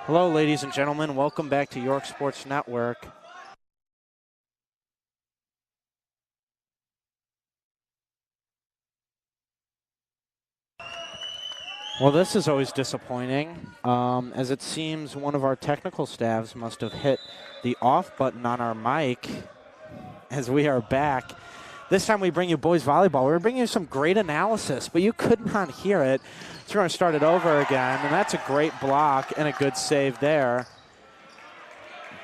Hello, ladies and gentlemen. Welcome back to York Sports Network. Well, this is always disappointing, as it seems one of our technical staffs must have hit the off button on our mic as we are back. This time we bring you boys volleyball. We're bringing you some great analysis, but you could not hear it. So we're going to start it over again, and that's a great block and a good save there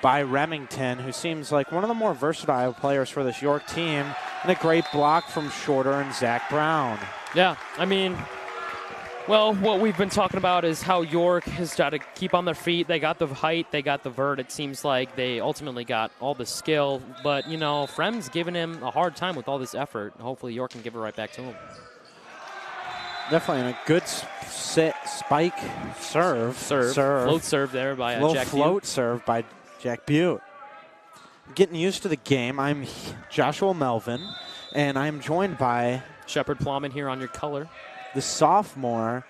by Remington, who seems like one of the more versatile players for this York team, and a great block from Shorter and Zach Brown. Yeah, I mean, well, what we've been talking about is how York has got to keep on their feet. They got the height, they got the vert. It seems like they ultimately got all the skill. But, you know, Fremd's giving him a hard time with all this effort. Hopefully York can give it right back to him. Definitely, and a good spike serve. Float serve there by Jack float serve by Jack Butte. Getting used to the game. I'm Joshua Melvin, and I'm joined by Shepard Plamann here on your color. The sophomore.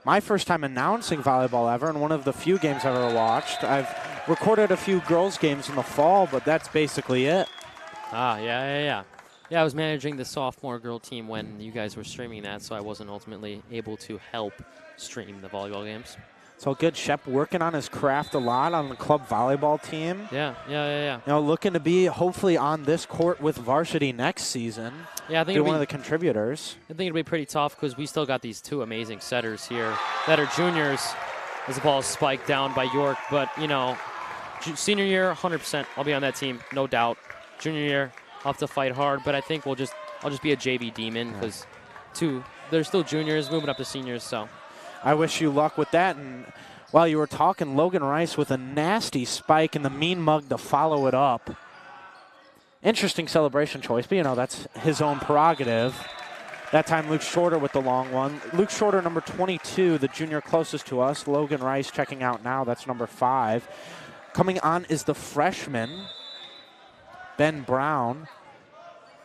My first time announcing volleyball ever, and one of the few games I've ever watched. I've recorded a few girls' games in the fall, but that's basically it. Yeah, I was managing the sophomore girl team when you guys were streaming that, so I wasn't ultimately able to help stream the volleyball games. It's all good. Shep working on his craft a lot on the club volleyball team. Yeah. You know, looking to be hopefully on this court with Varsity next season. Yeah, I think be one of the contributors. I think it'll be pretty tough because we still got these two amazing setters here that are juniors as the ball is spiked down by York. But, you know, senior year, 100%. I'll be on that team, no doubt. Junior year, I'll have to fight hard. But I think I'll just be a JV demon because they're still juniors moving up to seniors. So I wish you luck with that. And while you were talking, Logan Rice with a nasty spike and the mean mug to follow it up. Interesting celebration choice, but, you know, that's his own prerogative. That time, Luke Shorter with the long one. Luke Shorter, number 22, the junior closest to us. Logan Rice checking out now. That's number 5. Coming on is the freshman, Ben Brown.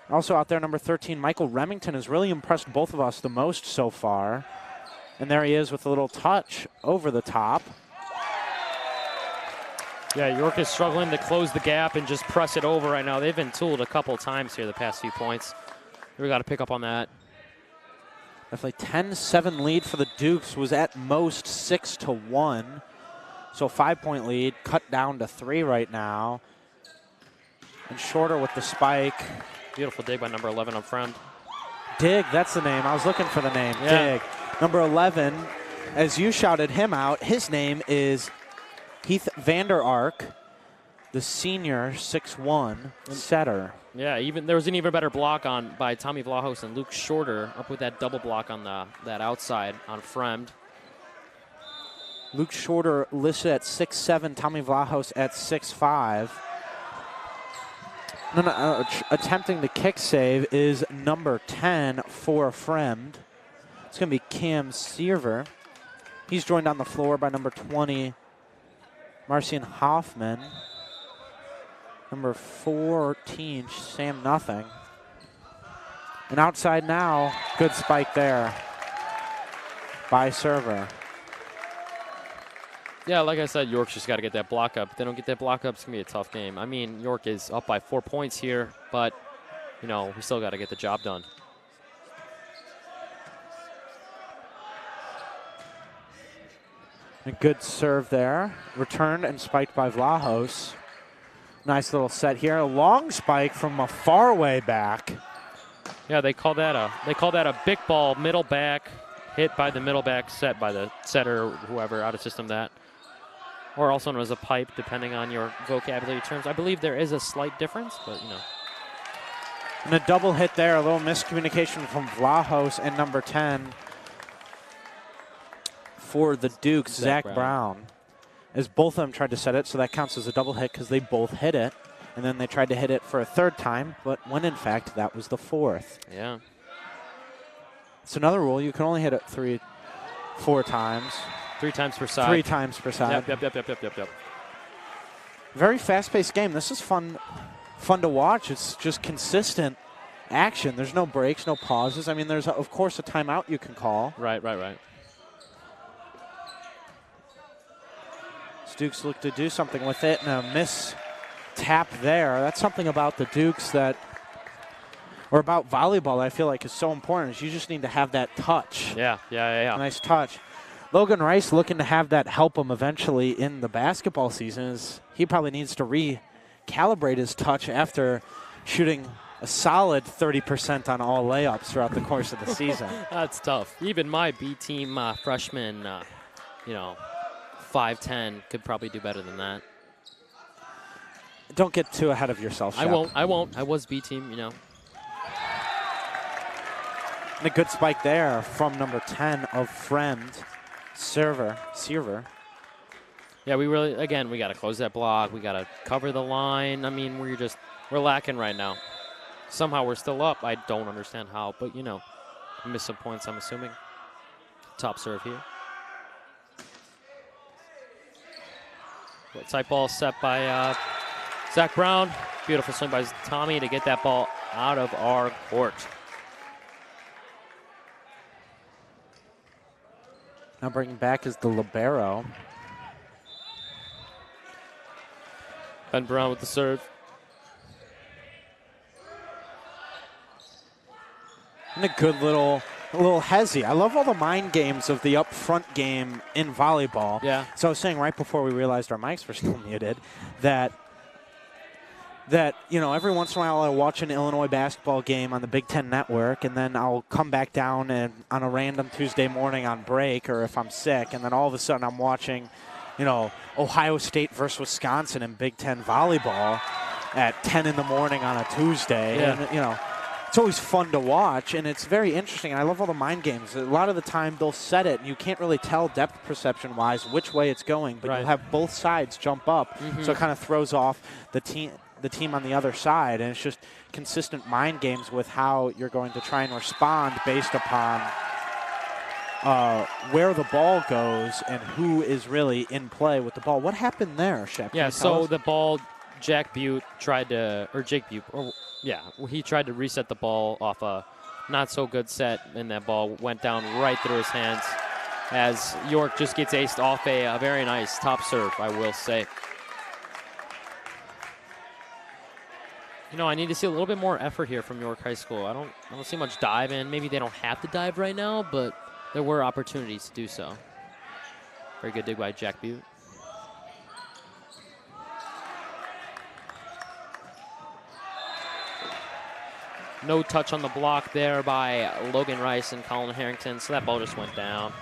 Also out there, number 13, Michael Remington has really impressed both of us the most so far. And there he is with a little touch over the top. Yeah, York is struggling to close the gap and just press it over right now. They've been tooled a couple times here the past few points. We got to pick up on that. Definitely 10-7 lead for the Dukes, was at most 6-1. So 5-point lead, cut down to 3 right now. And Shorter with the spike. Beautiful dig by number 11 on Fremd. Dig, that's the name. I was looking for the name. Yeah. Dig. Number 11, as you shouted him out, his name is Heath Vander Ark, the senior 6'1" setter. Yeah, there was an even better block by Tommy Vlahos and Luke Shorter up with that double block on that outside on Fremd. Luke Shorter listed at 6'7", Tommy Vlahos at 6'5". Attempting the kick save is number 10 for Fremd. It's going to be Cam Seaver. He's joined on the floor by number 20, Marcian Hoffman. Number 14, Sam Nothing. And outside now, good spike there by server. Yeah, like I said, York's just got to get that block up. If they don't get that block up, it's going to be a tough game. I mean, York is up by 4 points here, but, you know, we still got to get the job done. A good serve there. Returned and spiked by Vlahos. Nice little set here. A long spike from a far way back. Yeah, they call that a big ball middle back hit by the middle back, set by the setter or whoever out of system that. Or also known as a pipe, depending on your vocabulary terms. I believe there is a slight difference, but, you know. And a double hit there. A little miscommunication from Vlahos and number 10. For the Dukes, Zach Brown. As both of them tried to set it, so that counts as a double hit because they both hit it. And then they tried to hit it for a third time, but when in fact that was the 4th. Yeah. It's another rule. You can only hit it 4 times. 3 times per side. 3 times per side. Yep. Very fast-paced game. This is fun to watch. It's just consistent action. There's no breaks, no pauses. I mean, there's, of course, a timeout you can call. Right. Dukes look to do something with it, and a miss tap there. That's something about the Dukes that, or about volleyball, I feel like is so important, is you just need to have that touch. Yeah. Nice touch. Logan Rice looking to have that help him eventually in the basketball season. Is he probably needs to recalibrate his touch after shooting a solid 30% on all layups throughout the course of the season. That's tough. Even my B team freshman, 5'10", could probably do better than that. Don't get too ahead of yourself, Shep. I won't. I was B team, And a good spike there from number 10 of Fremd, Server. Yeah, we got to close that block. We got to cover the line. I mean, we're lacking right now. Somehow we're still up. I don't understand how, but we missed some points, I'm assuming. Top serve here. Tight ball set by Zach Brown. Beautiful swing by Tommy to get that ball out of our court. Now bringing back is the libero. Ben Brown with the serve. And a good little hezzy. I love all the mind games of the up-front game in volleyball. Yeah. So I was saying right before we realized our mics were still muted that every once in a while I'll watch an Illinois basketball game on the Big Ten Network, and then I'll come back down and on a random Tuesday morning on break or if I'm sick, and then all of a sudden I'm watching, Ohio State versus Wisconsin in Big Ten volleyball at 10 in the morning on a Tuesday. Yeah. And, it's always fun to watch, and it's very interesting. And I love all the mind games. A lot of the time they'll set it, and you can't really tell depth perception-wise which way it's going, but you'll have both sides jump up, so it kind of throws off the team on the other side, and it's just consistent mind games with how you're going to try and respond based upon where the ball goes and who is really in play with the ball. What happened there, Shep? Yeah, so the ball, Jake Butte tried to reset the ball off a not-so-good set, and that ball went down right through his hands as York just gets aced off a very nice top serve, I will say. I need to see a little bit more effort here from York High School. I don't see much dive in. Maybe they don't have to dive right now, but there were opportunities to do so. Very good dig by Jake Butte. No touch on the block there by Logan Rice and Colin Harrington, so that ball just went down.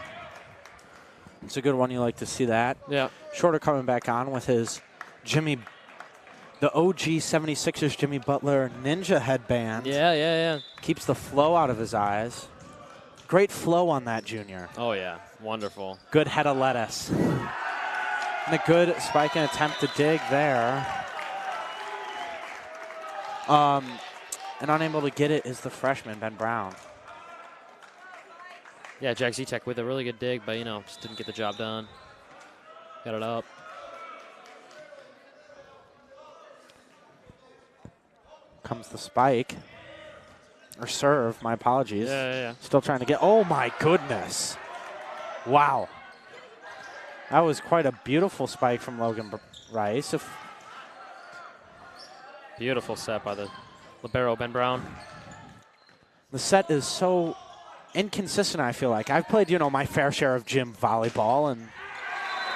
It's a good one. You like to see that. Yeah. Shorter coming back on with his the OG 76ers Jimmy Butler ninja headband. Yeah. Keeps the flow out of his eyes. Great flow on that junior. Oh, yeah. Wonderful. Good head of lettuce. And a good spike and attempt to dig there. And unable to get it is the freshman, Ben Brown. Yeah, Jack Zetek with a really good dig, but, just didn't get the job done. Got it up. Comes the spike. Or serve, my apologies. Yeah. Still trying to get, oh my goodness. Wow. That was quite a beautiful spike from Logan Rice. Beautiful set by the libero, Ben Brown. The set is so inconsistent, I feel like. I've played, my fair share of gym volleyball, and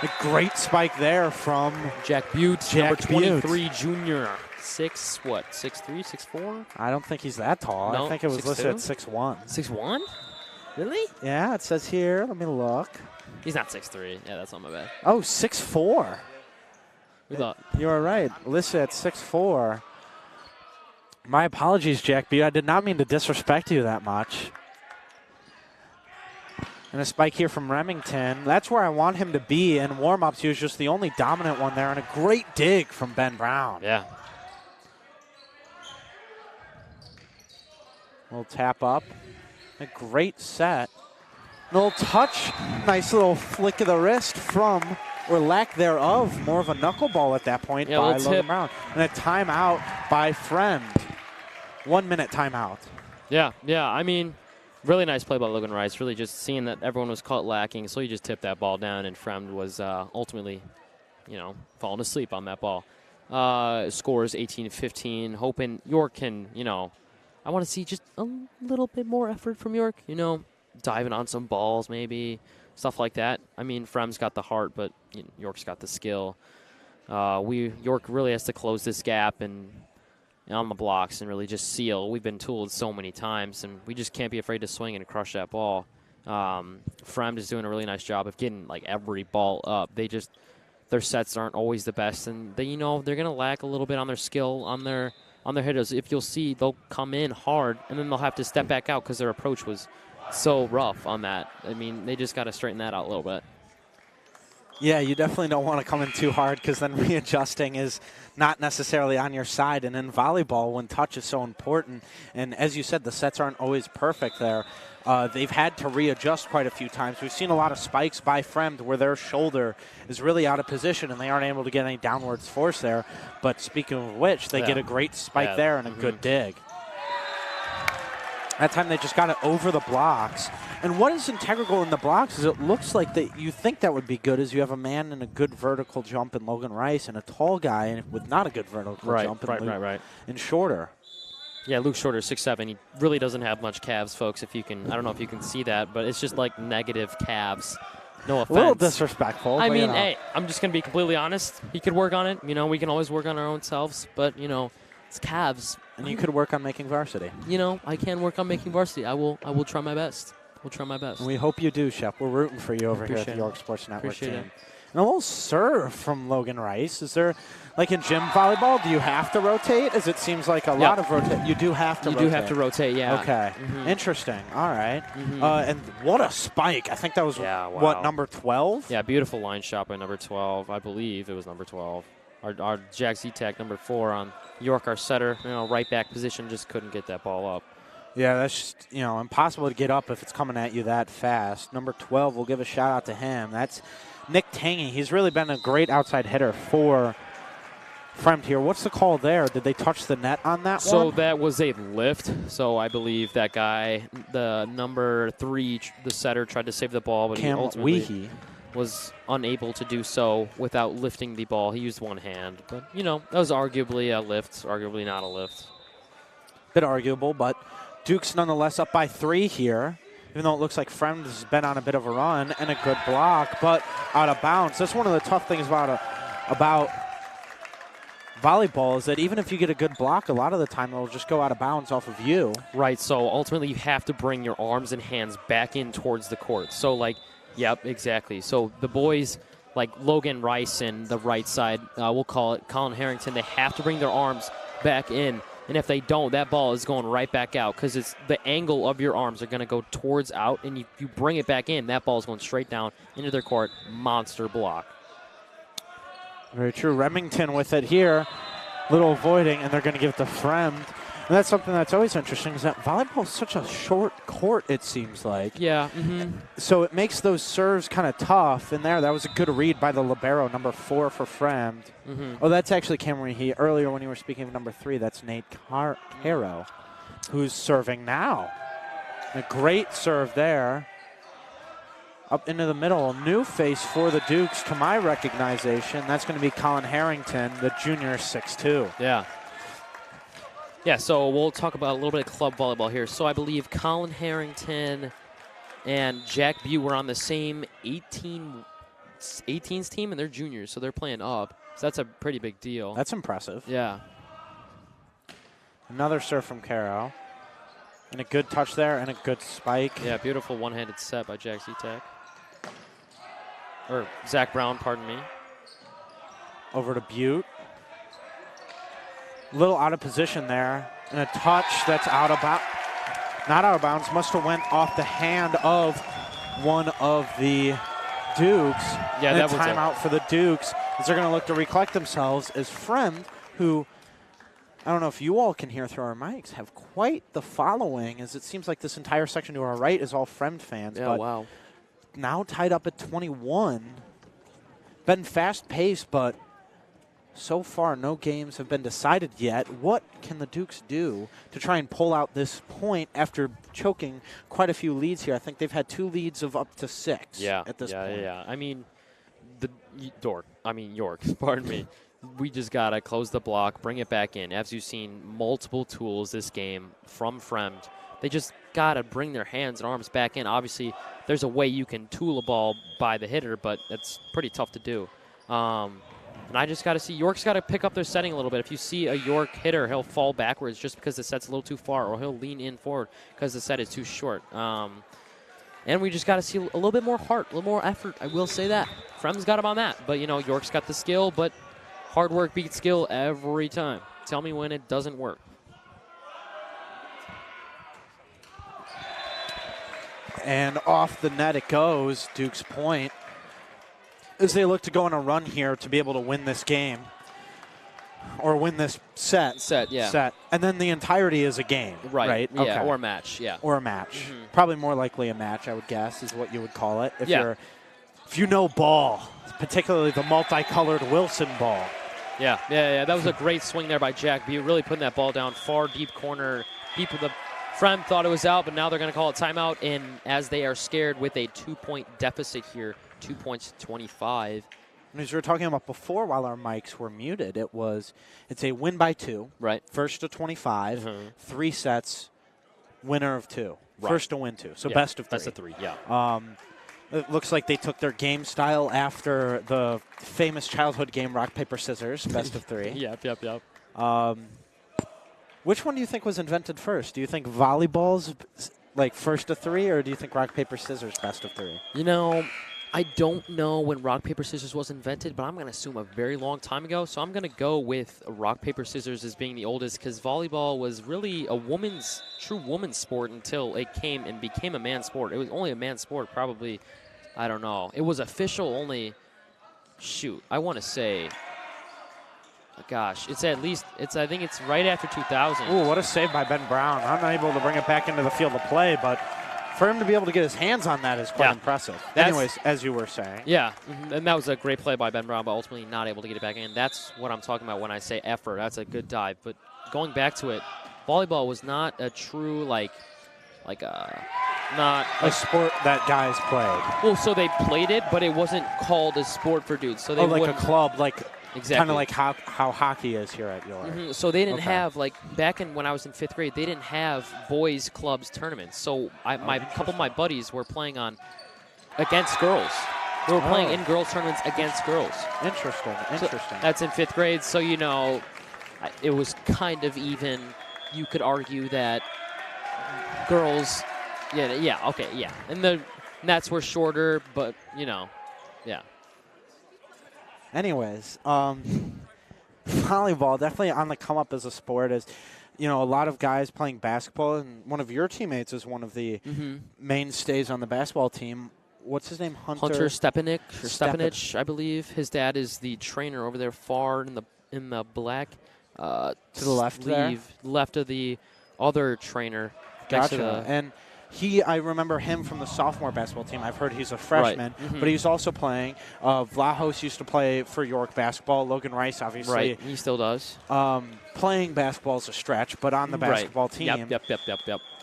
a great spike there from Jack Butte, number 23 junior. 6'3", 6'4"? I don't think he's that tall. No, I think it was 6'2"? listed at 6'1". 6'1"? Really? Yeah, it says here. Let me look. He's not 6'3". Yeah, that's not my bad. Oh, 6'4". We thought. You are right. Listed at 6'4". My apologies, Jack B. I did not mean to disrespect you that much. And a spike here from Remington. That's where I want him to be in warm-ups. He was just the only dominant one there. And a great dig from Ben Brown. Yeah. Little tap up. A great set. A little touch. Nice little flick of the wrist from, or lack thereof, more of a knuckleball at that point by Logan Brown. And a timeout by Fremd. 1 minute timeout. Yeah. I mean, really nice play by Logan Rice. Really just seeing that everyone was caught lacking, so he just tipped that ball down, and Fremd was ultimately falling asleep on that ball. Scores 18-15. Hoping York can, I want to see just a little bit more effort from York, diving on some balls maybe, stuff like that. I mean, Fremd's got the heart, but York's got the skill. York really has to close this gap and on the blocks and really just seal. We've been tooled so many times, and we just can't be afraid to swing and crush that ball. Fremd is doing a really nice job of getting every ball up. Their sets aren't always the best, and they're going to lack a little bit on their skill on their hitters. If you'll see, they'll come in hard, and then they'll have to step back out because their approach was so rough on that. I mean, they just got to straighten that out a little bit. Yeah, you definitely don't want to come in too hard because then readjusting is not necessarily on your side. And in volleyball, when touch is so important, and as you said, the sets aren't always perfect there, they've had to readjust quite a few times. We've seen a lot of spikes by Fremd where their shoulder is really out of position and they aren't able to get any downwards force there. But speaking of which, they get a great spike there and a good dig. That time they just got it over the blocks. And what is integral in the blocks is it looks like that you think that would be good is you have a man in a good vertical jump in Logan Rice and a tall guy with not a good vertical jump in Shorter. Yeah, Luke Shorter, 6'7". He really doesn't have much calves, folks. I don't know if you can see that, but it's just like negative calves. No offense. A little disrespectful. I mean, hey, I'm just going to be completely honest. He could work on it. We can always work on our own selves, but, it's calves. And you could work on making varsity. I can work on making varsity. I will try my best. We'll try my best. And we hope you do, Shep. We're rooting for you over here at the York Sports Network team. And a little serve from Logan Rice. Is there, like in gym volleyball, do you have to rotate? As it seems like a lot of rotate. You do have to rotate. You do have to rotate, yeah. Okay. Interesting. All right. And what a spike. I think that was, number 12? Yeah, beautiful line shot by number 12. I believe it was number 12. Our Jack Z-Tech, number 4 on York, our setter, right back position, just couldn't get that ball up. Yeah, that's just, impossible to get up if it's coming at you that fast. Number 12, we'll give a shout-out to him. That's Nick Tangy. He's really been a great outside hitter for Fremd here. What's the call there? Did they touch the net on that one? So that was a lift. So I believe that guy, the number 3, the setter, tried to save the ball, but he ultimately was unable to do so without lifting the ball. He used one hand. But, that was arguably a lift, arguably not a lift. Bit arguable, but Duke's nonetheless up by 3 here, even though it looks like Fremd has been on a bit of a run and a good block, but out of bounds. That's one of the tough things about volleyball is that even if you get a good block, a lot of the time it'll just go out of bounds off of you. Right, so ultimately you have to bring your arms and hands back in towards the court. So, yep, exactly. So the boys like Logan Rice and the right side, we'll call it Colin Harrington, they have to bring their arms back in. And if they don't, that ball is going right back out because it's the angle of your arms are going to go towards out, and you bring it back in, that ball is going straight down into their court. Monster block. Very true. Remington with it here. Little avoiding, and they're going to give it to Fremd. And that's something that's always interesting is that volleyball is such a short court, it seems like. Yeah. So it makes those serves kind of tough. And that was a good read by the libero, number 4 for Fremd. Oh, that's actually Cameron He. Earlier when you were speaking of number 3, that's Nate Caro, who's serving now. A great serve there. Up into the middle, a new face for the Dukes to my recognition. That's going to be Colin Harrington, the junior 6'2". Yeah. Yeah, so we'll talk about a little bit of club volleyball here. So I believe Colin Harrington and Jack Bew were on the same 18s team, and they're juniors, so they're playing up. So that's a pretty big deal. That's impressive. Yeah. Another serve from Caro. And a good touch there and a good spike. Yeah, beautiful one-handed set by Jack Z-Tech. Or Zach Brown, pardon me. Over to Butte. A little out of position there. And a touch that's out of bounds. Not out of bounds. Must have went off the hand of one of the Dukes. Yeah, and that was timeout for the Dukes as they're going to look to recollect themselves as Fremd, who, I don't know if you all can hear through our mics, have quite the following, as it seems like this entire section to our right is all Fremd fans. Yeah, but wow. Now tied up at 21. Been fast-paced, but so far no games have been decided yet. What can the Dukes do to try and pull out this point after choking quite a few leads here? I think they've had 2 leads of up to 6 at this point. Yeah. I mean, York, pardon me. We just got to close the block, bring it back in. As you've seen multiple tools this game from Fremd, they just got to bring their hands and arms back in. Obviously, there's a way you can tool a ball by the hitter, but that's pretty tough to do. And I just got to see York's got to pick up their setting a little bit. If you see a York hitter, he'll fall backwards just because the set's a little too far, or he'll lean in forward because the set is too short. And we just got to see a little bit more heart, a little more effort. I will say that. Fremd's got him on that. But, York's got the skill, but hard work beats skill every time. Tell me when it doesn't work. And off the net it goes, Duke's point, as they look to go on a run here to be able to win this game. Or win this set. And then the entirety is a game. Right? Yeah, okay. Or a match, yeah. Or a match. Mm-hmm. Probably more likely a match, I would guess, is what you would call it. If you know ball, particularly the multicolored Wilson ball. Yeah. That was a great swing there by Jack B. Really putting that ball down far, deep corner. The Fremd thought it was out, but now they're going to call it timeout. And as they are scared with a 2-point deficit here, 2 points to 25. As we were talking about before while our mics were muted, it's a win by 2. Right. First to 25, Mm-hmm. 3 sets, winner of 2. Right. First to win 2. So best of 3. Best of 3, yeah. It looks like they took their game style after the famous childhood game Rock, Paper, Scissors, best of 3. Yep. Which one do you think was invented first? Do you think volleyball's like first to 3, or do you think Rock, Paper, Scissors best of 3? I don't know when rock, paper, scissors was invented, but I'm going to assume a very long time ago. So I'm going to go with rock, paper, scissors as being the oldest because volleyball was really a true woman's sport until it came and became a man's sport. It was only a man's sport probably, I don't know. It was official only, I want to say, gosh, I think it's right after 2000. Ooh, what a save by Ben Brown. Unable to bring it back into the field of play, but for him to be able to get his hands on that is quite impressive. Anyways, as you were saying. Yeah, and that was a great play by Ben Brown, but ultimately not able to get it back in. That's what I'm talking about when I say effort. That's a good dive. But going back to it, volleyball was not a true, not a sport that guys played. Well, so they played it, but it wasn't called a sport for dudes. So they like a club, exactly. Kind of like how hockey is here at York. Mm-hmm. So they didn't have, back when I was in 5th grade, they didn't have boys' clubs tournaments. So a couple of my buddies were playing against girls. They were playing in girls' tournaments against girls. Interesting. So that's in 5th grade. So, it was kind of even. You could argue that girls, and nets were shorter, but, yeah. Anyways, volleyball definitely on the come up as a sport. As a lot of guys playing basketball, and one of your teammates is one of the mainstays on the basketball team. What's his name? Hunter Stepanich, I believe. His dad is the trainer over there, far in the black. To the left there? Left of the other trainer. Gotcha. And I remember him from the sophomore basketball team. I've heard he's a freshman, right. But he's also playing. Vlahos used to play for York basketball. Logan Rice, obviously. Right, he still does. Playing basketball is a stretch, but on the basketball team. Yep.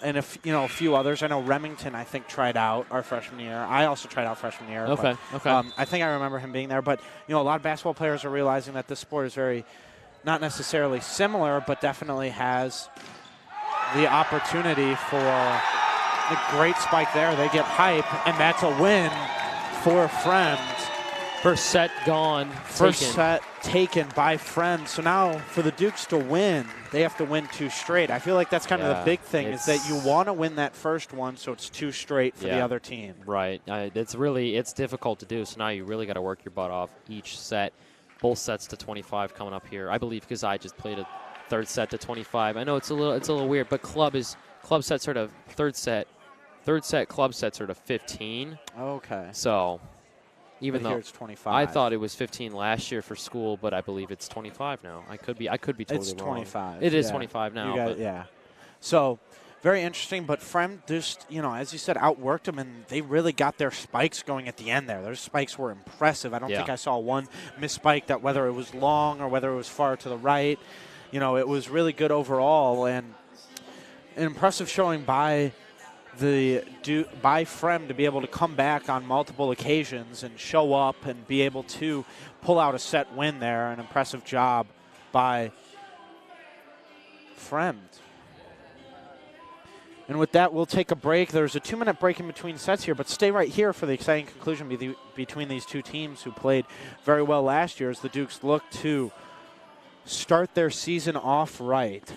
And a few others. I know Remington, I think, tried out our freshman year. I also tried out freshman year. Okay. I think I remember him being there. But, a lot of basketball players are realizing that this sport is very, not necessarily similar, but definitely has the opportunity for a great spike there. They get hype, and that's a win for Fremd. First set gone. First set taken by Fremd. So now for the Dukes to win, they have to win 2 straight. I feel like that's kind of the big thing is that you want to win that first one so it's 2 straight for the other team. Right. It's difficult to do. So now you really got to work your butt off each set. Both sets to 25 coming up here. I believe because I just played a 3rd set to 25. I know it's a little weird, but club sets are to 3rd set. 3rd set club sets are to 15. Okay. So even though it's 25. I thought it was 15 last year for school, but I believe it's 25 now. I could be totally wrong. It's 25. It is 25 now. So very interesting, but Fremd just, as you said, outworked them, and they really got their spikes going at the end there. Their spikes were impressive. I don't think I saw one misspike that whether it was long or whether it was far to the right. It was really good overall, and an impressive showing by by Fremd to be able to come back on multiple occasions and show up and be able to pull out a set win there. An impressive job by Fremd. And with that, we'll take a break. There's a 2-minute break in between sets here, but stay right here for the exciting conclusion between these two teams who played very well last year as the Dukes look to start their season off right.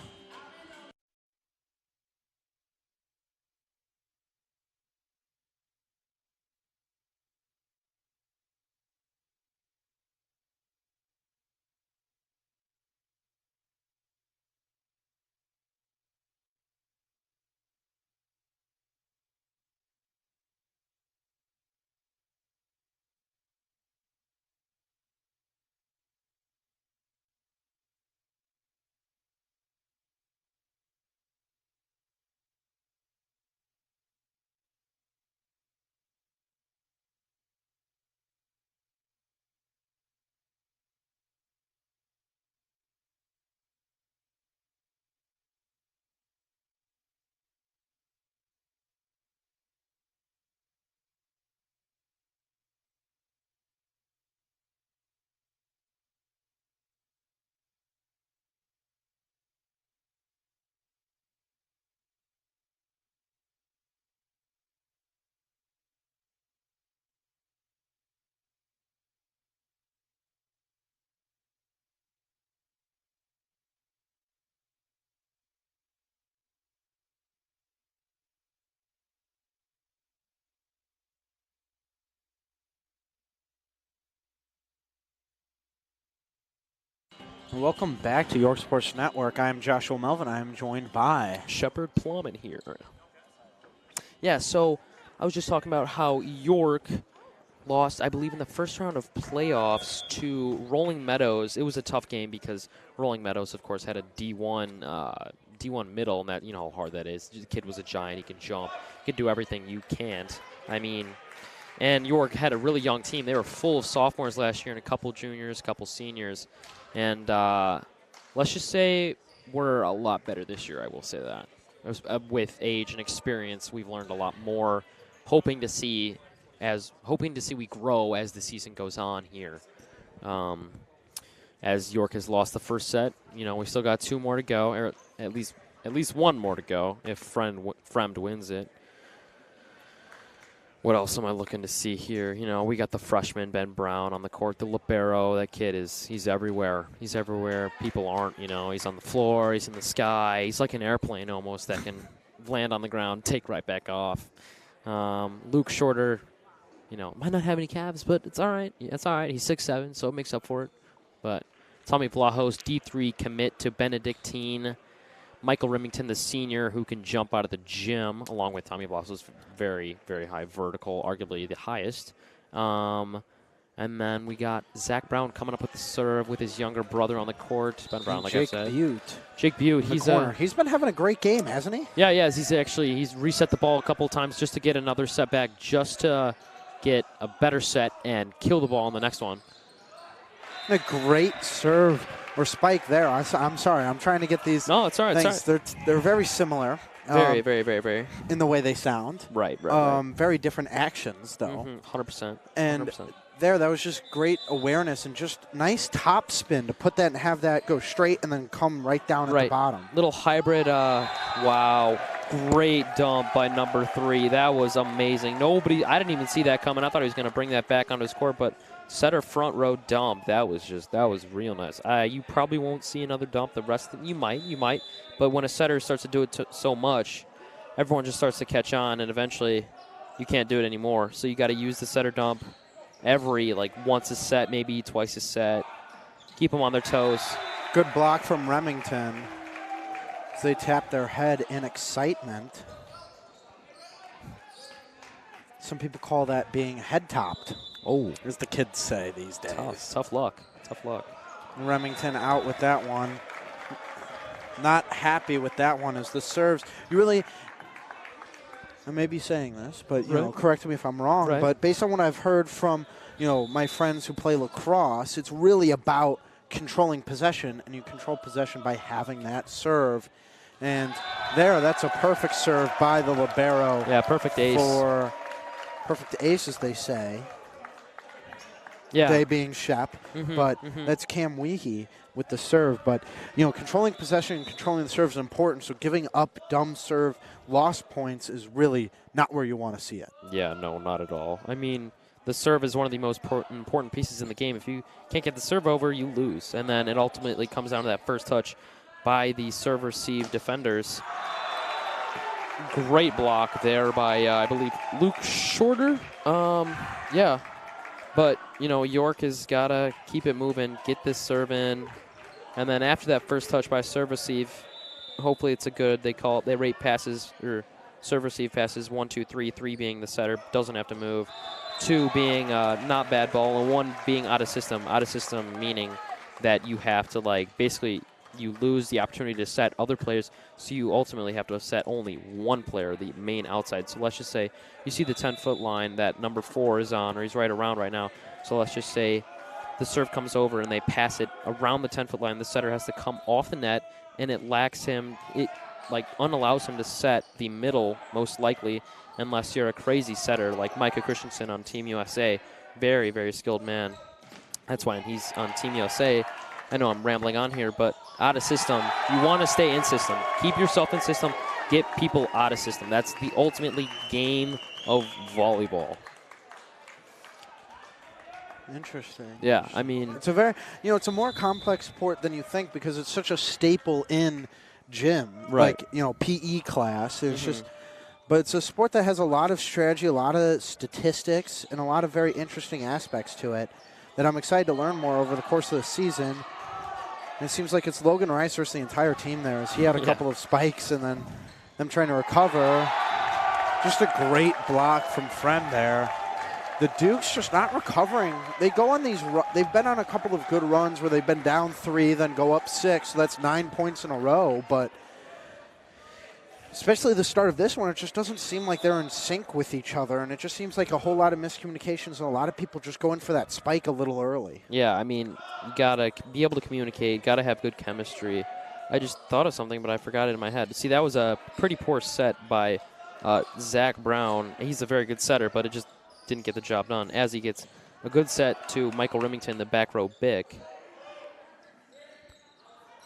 Welcome back to York Sports Network. I am Joshua Melvin. I am joined by Shepard Plamann here. Yeah, so I was just talking about how York lost, I believe, in the first round of playoffs to Rolling Meadows. It was a tough game because Rolling Meadows, of course, had a D1 middle, and that, you know how hard that is. The kid was a giant. He can jump. He can do everything you can't. I mean, and York had a really young team. They were full of sophomores last year and a couple juniors, a couple seniors. And let's just say we're a lot better this year, I will say that. With age and experience, we've learned a lot more. Hoping to see we grow as the season goes on here. As York has lost the first set, you know, we still got 2 more to go, or at least 1 more to go if Fremd wins it. What else am I looking to see here? You know, we got the freshman, Ben Brown, on the court. The libero, that kid he's everywhere. He's everywhere. People aren't, you know. He's on the floor. He's in the sky. He's like an airplane almost that can land on the ground, take right back off. Luke Shorter, you know, might not have any calves, but it's all right. Yeah, it's all right. He's 6'7", so it makes up for it. But Tommy Vlahos, D3 commit to Benedictine. Michael Remington, the senior, who can jump out of the gym, along with Tommy Vlahos, very, very high vertical, arguably the highest. And then we got Zach Brown coming up with the serve with his younger brother on the court. Ben Brown, like I said. Jake Butte. He's been having a great game, hasn't he? Yeah, he's reset the ball a couple of times just to get another set back, just to get a better set and kill the ball in the next one. A great serve or spike there. I'm sorry. I'm trying to get these. No, it's all right. Things. They're very similar. Very, very. In the way they sound. Right. Very different actions, though. 100%. And 100%. That was just great awareness and just nice top spin to put that and have that go straight and then come right down at the bottom. Little hybrid. Wow. Great dump by number 3. That was amazing. I didn't even see that coming. I thought he was going to bring that back onto his court, but setter front row dump. That was real nice. You probably won't see another dump the rest of you might. But when a setter starts to do it so much, everyone just starts to catch on, and eventually you can't do it anymore. So you got to use the setter dump once a set, maybe twice a set. Keep them on their toes. Good block from Remington as they tap their head in excitement. Some people call that being head-topped. Oh. As the kids say these days. Tough luck. Remington out with that one. Not happy with that one as the serves. I may be saying this, but you know, correct me if I'm wrong. Right. But based on what I've heard from my friends who play lacrosse, it's really about controlling possession, and you control possession by having that serve. And there. That's a perfect serve by the libero. Yeah, perfect ace. For perfect ace, as they say. Yeah. They being Shep, but that's Cam Weehee with the serve. But, controlling possession and controlling the serve is important, so giving up dumb serve lost points is really not where you want to see it. Yeah, no, not at all. I mean, the serve is one of the most important pieces in the game. If you can't get the serve over, you lose. And then it ultimately comes down to that first touch by the serve-receive defenders. Great block there by, I believe, Luke Shorter. Yeah. But, York has got to keep it moving, get this serve in. And then after that first touch by serve-receive, hopefully it's a good, they rate passes, or serve-receive passes 1, 2, 3, 3 being the setter, doesn't have to move. 2 being not bad ball, and 1 being out of system. Out of system meaning that you have to, basically you lose the opportunity to set other players, so you ultimately have to set only one player, the main outside. So let's just say you see the 10-foot line that number 4 is on, or he's right around right now. So let's just say the serve comes over and they pass it around the 10-foot line. The setter has to come off the net, and it lacks him. It unallows him to set the middle, most likely, unless you're a crazy setter like Micah Christensen on Team USA. Very, very skilled man. That's why he's on Team USA. I know I'm rambling on here, but out of system, you want to stay in system. Keep yourself in system. Get people out of system. That's the ultimately game of volleyball. Interesting. Yeah, I mean, it's a very, it's a more complex sport than you think because it's such a staple in gym, right? PE class. It's just, but it's a sport that has a lot of strategy, a lot of statistics, and a lot of very interesting aspects to it that I'm excited to learn more over the course of the season. And it seems like it's Logan Rice versus the entire team there, as he had a couple of spikes and then them trying to recover. Just a great block from Fremd there. The Dukes just not recovering. They go on these, they've been on a couple of good runs where they've been down 3, then go up 6. So that's 9 points in a row. But especially the start of this one, it just doesn't seem like they're in sync with each other. And it just seems like a whole lot of miscommunications and a lot of people just going for that spike a little early. Yeah, I mean, you got to be able to communicate, got to have good chemistry. I just thought of something, but I forgot it in my head. See, that was a pretty poor set by Zach Brown. He's a very good setter, but it just didn't get the job done, as he gets a good set to Michael Remington, the back row Bick.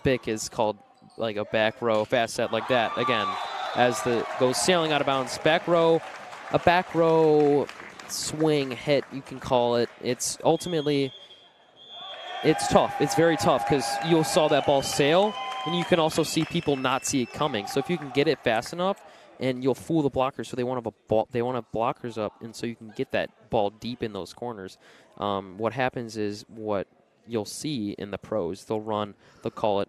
Bick is called like a back row fast set like that. Again, as the goes sailing out of bounds. Back row, a back row swing hit, you can call it. It's ultimately, it's tough. It's very tough because you saw that ball sail, and you can also see people not see it coming. So if you can get it fast enough, and you'll fool the blockers, so they want to have a ball, they want to have blockers up, and so you can get that ball deep in those corners. What happens is what you'll see in the pros, they'll call it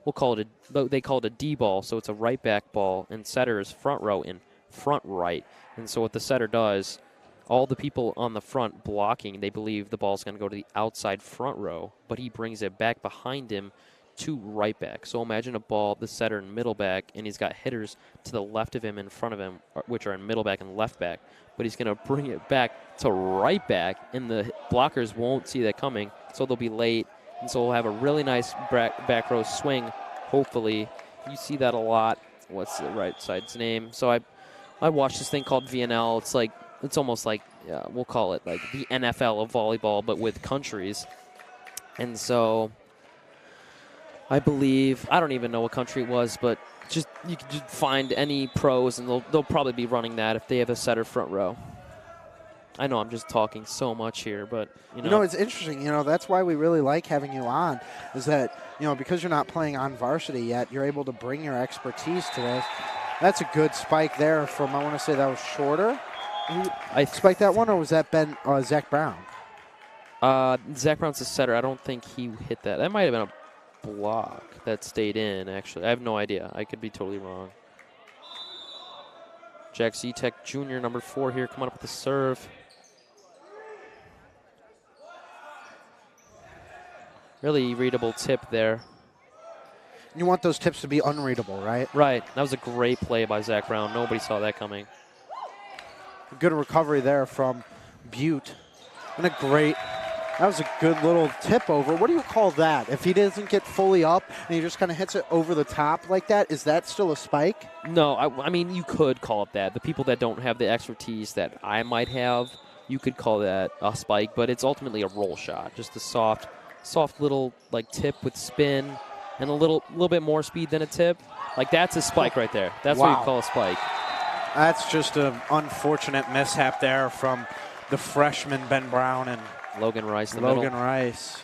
a D ball, so it's a right back ball, and setter is front row in front right. And so what the setter does, all the people on the front blocking, they believe the ball's going to go to the outside front row, but he brings it back behind him to right back. So imagine a ball, the setter in middle back, and he's got hitters to the left of him, in front of him, which are in middle back and left back. But he's going to bring it back to right back, and the blockers won't see that coming, so they'll be late. And so we'll have a really nice back row swing, hopefully. You see that a lot. What's the right side's name? So I watched this thing called VNL. It's almost like, we'll call it like the NFL of volleyball, but with countries. And so I believe, I don't even know what country it was, but just you can just find any pros, and they'll probably be running that if they have a setter front row. I know I'm just talking so much here, but, it's interesting. That's why we really like having you on, is that, because you're not playing on varsity yet, you're able to bring your expertise to this. That's a good spike there from, I want to say that was Shorter. I spiked that one, or was that Zach Brown? Zach Brown's the setter. I don't think he hit that. That might have been a block that stayed in, actually. I have no idea. I could be totally wrong. Jack Zetek Jr., number 4 here, coming up with the serve. Really readable tip there. You want those tips to be unreadable, right? Right. That was a great play by Zach Brown. Nobody saw that coming. Good recovery there from Butte. And a great That was a good little tip over. What do you call that? If he doesn't get fully up and he just kind of hits it over the top like that, is that still a spike? No, I mean, you could call it that. The people that don't have the expertise that I might have, you could call that a spike, but it's ultimately a roll shot. Just a soft little like tip with spin and a little bit more speed than a tip. Like that's a spike right there. That's what you call a spike. That's just an unfortunate mishap there from the freshman Ben Brown and Logan Rice in the middle. Rice.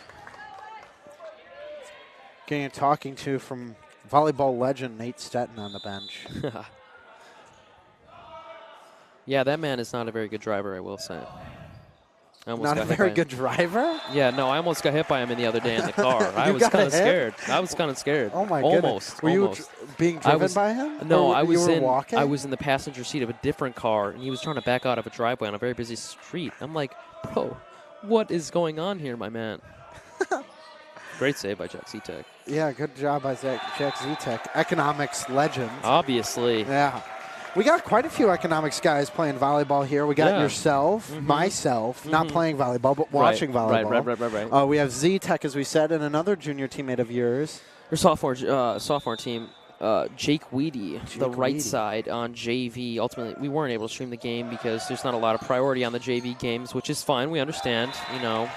Getting a talking to from volleyball legend Nate Stetton on the bench. Yeah, that man is not a very good driver, I will say. Not a very good driver? Yeah, no, I almost got hit by him the other day in the car. I was kind of scared. I was kind of scared. Oh, my goodness. Were you being driven by him? No, I was in the passenger seat of a different car, and he was trying to back out of a driveway on a very busy street. I'm like, bro, what is going on here, my man? Great save by Jack Zetek. Yeah, good job by Jack Zetek. Economics legend. Obviously. Yeah. We got quite a few economics guys playing volleyball here. We got yourself, myself, not playing volleyball, but watching volleyball. Right. We have Z-Tech, as we said, and another junior teammate of yours. Your sophomore team, Jake Weedy, the right side on JV. Ultimately, we weren't able to stream the game because there's not a lot of priority on the JV games, which is fine. We understand, Well,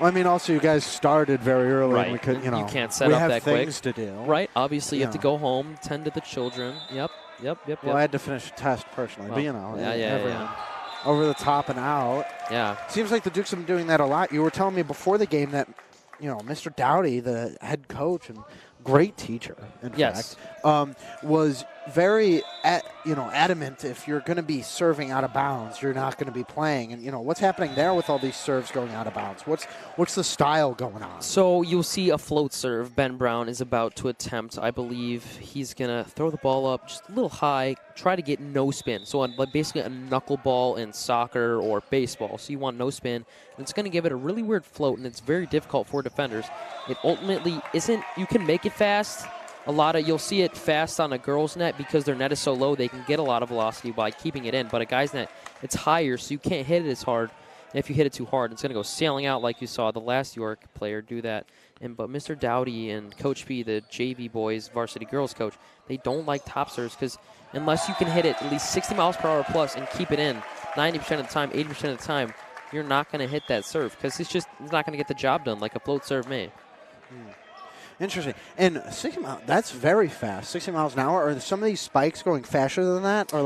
I mean, also you guys started very early. Right. And we could, you can't set up that quick. We have things to do. Right. Obviously, you have to go home, tend to the children. Yep. Well, I had to finish a test personally, but Yeah. Over the top and out. Yeah. Seems like the Dukes have been doing that a lot. You were telling me before the game that, Mr. Dowdy, the head coach and great teacher, in fact, was very, adamant if you're going to be serving out of bounds, you're not going to be playing. And, what's happening there with all these serves going out of bounds? What's the style going on? So you'll see a float serve. Ben Brown is about to attempt. I believe he's going to throw the ball up just a little high, try to get no spin. So basically a knuckleball in soccer or baseball. So you want no spin. And it's going to give it a really weird float, and it's very difficult for defenders. It ultimately isn't. You can make it fast. You'll see it fast on a girl's net because their net is so low they can get a lot of velocity by keeping it in. But a guy's net, it's higher, so you can't hit it as hard. And if you hit it too hard, it's going to go sailing out like you saw the last York player do that. But Mr. Dowdy and Coach P, the JV boys, varsity girls coach, they don't like top serves because unless you can hit it at least 60 miles per hour plus and keep it in 90% of the time, 80% of the time, you're not going to hit that serve because it's not going to get the job done like a float serve may. Interesting. And 60 miles, that's very fast. 60 miles an hour. Are some of these spikes going faster than that? Or,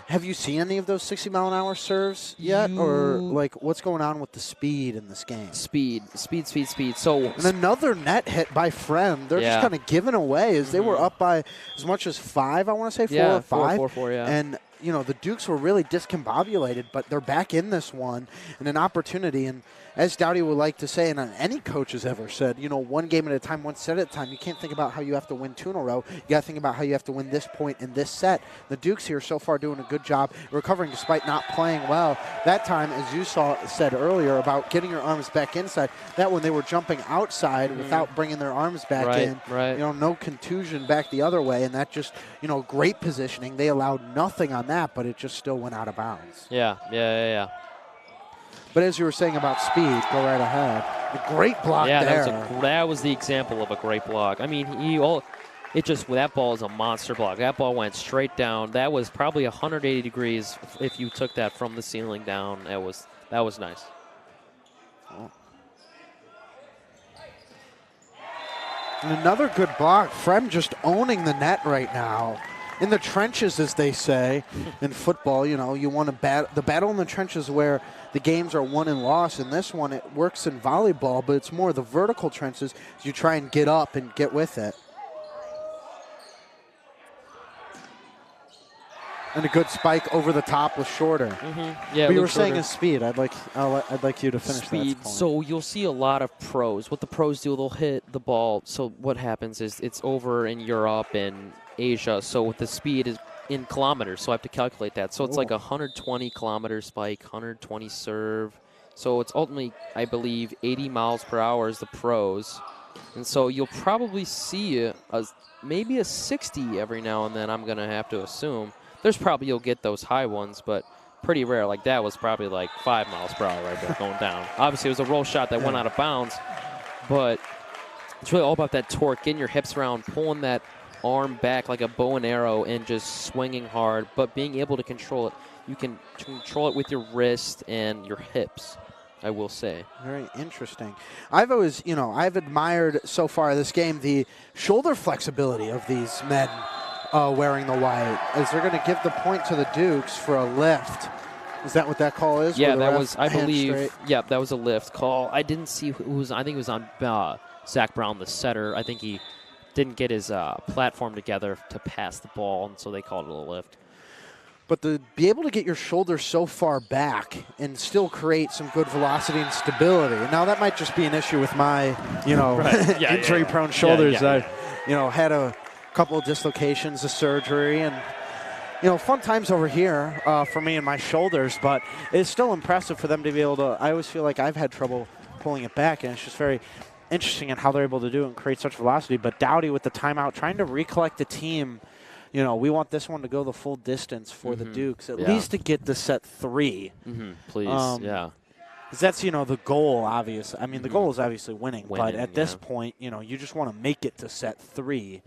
have you seen any of those 60 mile an hour serves yet? Or, what's going on with the speed in this game? Speed. And another net hit by Fremd. They're just kind of giving away as they were up by as much as 5, I want to say, 4 or 5. 4, yeah. And, the Dukes were really discombobulated, but they're back in this one and an opportunity. And as Dowdy would like to say, and any coach has ever said, one game at a time, one set at a time. You can't think about how you have to win 2 in a row. You got to think about how you have to win this point in this set. The Dukes here so far doing a good job recovering despite not playing well. That time, as you said earlier about getting your arms back inside, that one they were jumping outside without bringing their arms back in. Right. No contusion back the other way, and that just, great positioning. They allowed nothing on that, but it just still went out of bounds. Yeah. But as you were saying about speed, go right ahead. A great block there. That was the example of a great block. I mean, that ball is a monster block. That ball went straight down. That was probably 180 degrees if you took that from the ceiling down. That was nice. Oh. And another good block. Fremd just owning the net right now. In the trenches, as they say in football, you want to the battle in the trenches where the games are won and lost. In this one, it works in volleyball, but it's more the vertical trenches. You try and get up and get with it. And a good spike over the top was shorter. Yeah, but you were saying his speed. I'd like you to finish speed. That point. So you'll see a lot of pros. What the pros do, they'll hit the ball. So what happens is it's over in Europe and Asia. So with the speed is in kilometers. So I have to calculate that. So it's like 120 kilometer spike, 120 serve. So it's ultimately, I believe, 80 miles per hour is the pros. And so you'll probably see maybe a 60 every now and then, I'm going to have to assume. You'll get those high ones, but pretty rare. Like that was probably like 5 miles per hour right there going down. Obviously, it was a roll shot that went out of bounds, but it's really all about that torque, getting your hips around, pulling that arm back like a bow and arrow, and just swinging hard, but being able to control it. You can control it with your wrist and your hips, I will say. Very interesting. I've always, I've admired so far this game the shoulder flexibility of these men wearing the white, as they're going to give the point to the Dukes for a lift. Is that what that call is? Yeah, that was, I believe, yeah, that was a lift call. I didn't see who was, I think it was on Zach Brown, the setter. I think he didn't get his platform together to pass the ball, and so they called it a lift. But to be able to get your shoulders so far back and still create some good velocity and stability. Now, that might just be an issue with my, injury-prone shoulders. I, had a couple of dislocations, a surgery, and, fun times over here for me and my shoulders. But it's still impressive for them to be able to. I always feel like I've had trouble pulling it back, and it's just very interesting in how they're able to do it and create such velocity. But Dowdy with the timeout, trying to recollect the team. We want this one to go the full distance for the Dukes, at least to get the set 3. Please, yeah. Because that's, the goal, obviously. I mean, the goal is obviously winning, but at this point, you just want to make it to set 3.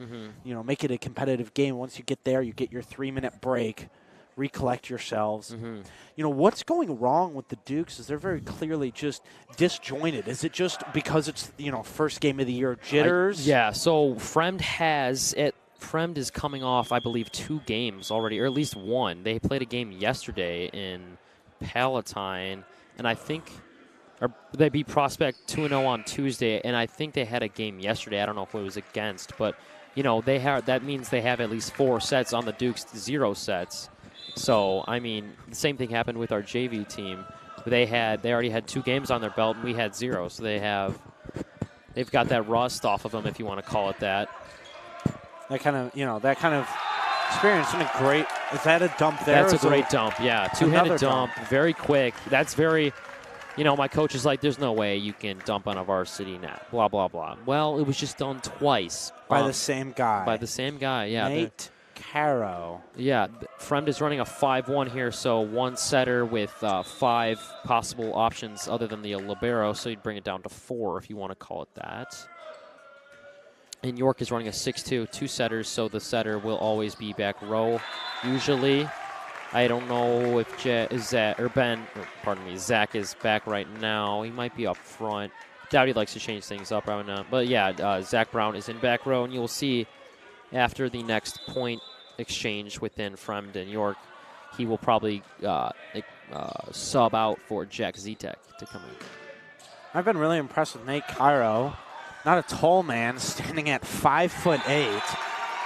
Make it a competitive game. Once you get there, you get your 3-minute break, recollect yourselves. What's going wrong with the Dukes is they're very clearly just disjointed. Is it just because it's, first game of the year jitters? So Fremd is coming off, I believe, 2 games already, or at least 1. They played a game yesterday in Palatine, and I think they beat Prospect 2-0 on Tuesday, and I think they had a game yesterday. I don't know if it was against, but that means they have at least 4 sets on the Dukes, 0 sets. So I mean, the same thing happened with our JV team. They already had 2 games on their belt, and we had 0. So they've got that rust off of them, if you want to call it that. That kind of experience. And a great, is that a dump there? That's a great dump, yeah. Two-handed dump, very quick. That's very, my coach is like, there's no way you can dump on a varsity net, blah, blah, blah. Well, it was just done twice. By the same guy. By the same guy, yeah. Nate Caro. Yeah, Fremd is running a 5-1 here, so 1 setter with 5 possible options other than the libero, so you'd bring it down to 4 if you want to call it that. And York is running a 6-2, 2 setters, so the setter will always be back row. Usually, I don't know if Zach is back right now. He might be up front. Dowdy likes to change things up right now. But yeah, Zach Brown is in back row, and you will see after the next point exchange within Fremd and York, he will probably sub out for Jack Zitek to come in. I've been really impressed with Nate Cairo. Not a tall man, standing at 5'8",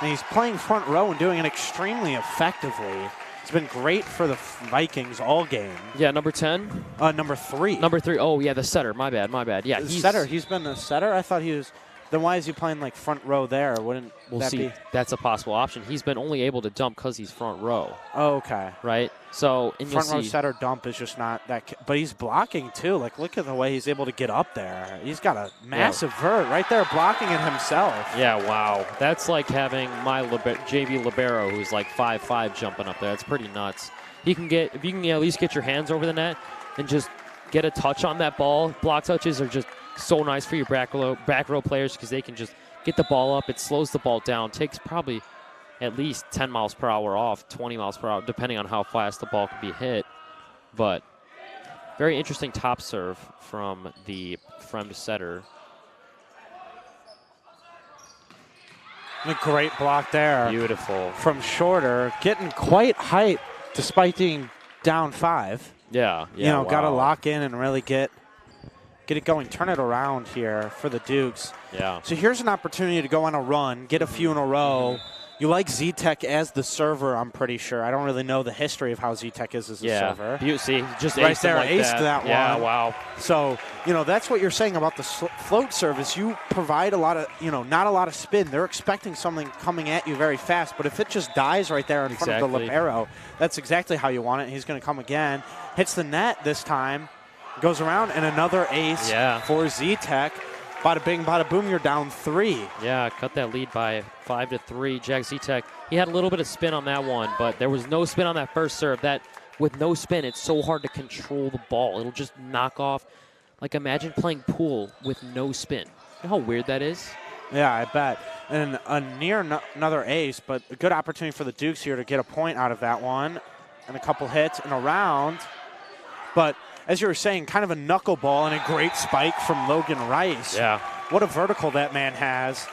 and he's playing front row and doing it extremely effectively. It's been great for the Vikings all game. Yeah, number 10? Number 3. Number 3. Oh, yeah, the setter. My bad. Yeah, the setter. He's been the setter? I thought he was. Then why is he playing like front row there? Wouldn't that be? That's a possible option. He's been only able to dump because he's front row. Oh, okay. Right? So, and front row setter dump is just not that. But he's blocking too. Like, look at the way he's able to get up there. He's got a massive vert right there, blocking it himself. Yeah, wow. That's like having my JV libero, who's like 5'5", jumping up there. That's pretty nuts. If you can at least get your hands over the net and just get a touch on that ball. Block touches are just so nice for your back row players because they can just get the ball up. It slows the ball down. Takes probably at least 10 miles per hour off, 20 miles per hour, depending on how fast the ball can be hit. But very interesting top serve from the Fremd setter. A great block there. Beautiful. From Shorter, getting quite hype despite being down 5. Yeah. Got to lock in and really get it going, turn it around here for the Dukes. Yeah. So here's an opportunity to go on a run, get a few in a row. You like Zitek as the server, I'm pretty sure. I don't really know the history of how Zitek is as a server. You see, just right aced there, like aced that one. Yeah, wow. So, that's what you're saying about the float service. You provide a lot of, not a lot of spin. They're expecting something coming at you very fast, but if it just dies right there in front of the libero, that's exactly how you want it. He's going to come again, hits the net this time, goes around, and another ace for Zitek. Bada bing, bada boom, you're down 3. Yeah, cut that lead by 5-3. Jack Zitek, he had a little bit of spin on that one, but there was no spin on that first serve. That with no spin, it's so hard to control the ball. It'll just knock off. Like, imagine playing pool with no spin. You know how weird that is? Yeah, I bet. And another ace, but a good opportunity for the Dukes here to get a point out of that one. And a couple hits and a round. But as you were saying, kind of a knuckleball and a great spike from Logan Rice. Yeah. What a vertical that man has.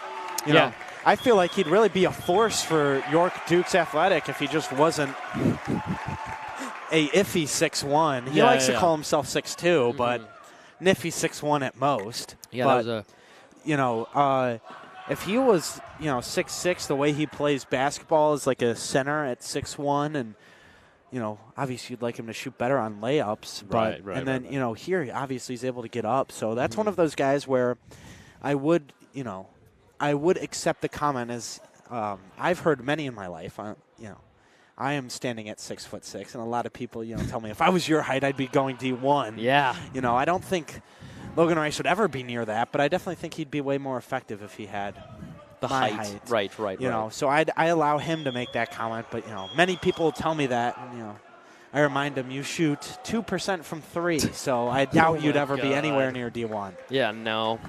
You know, I feel like he'd really be a force for York Dukes Athletic if he just wasn't a iffy 6'1". He likes to call himself 6'2", but nifty 6'1" at most. Yeah, but, that was if he was, 6'6", the way he plays basketball is like a center at 6'1", and obviously you'd like him to shoot better on layups. But, here obviously he's able to get up. So that's one of those guys where I would accept the comment as I've heard many in my life. I am standing at 6'6", and a lot of people, tell me if I was your height, I'd be going D1. Yeah. I don't think Logan Rice would ever be near that, but I definitely think he'd be way more effective if he had the my height. height. Right. So I allow him to make that comment, but many people tell me that, and I remind them you shoot 2% from 3, so I doubt you'd ever be anywhere near D1. Yeah, no.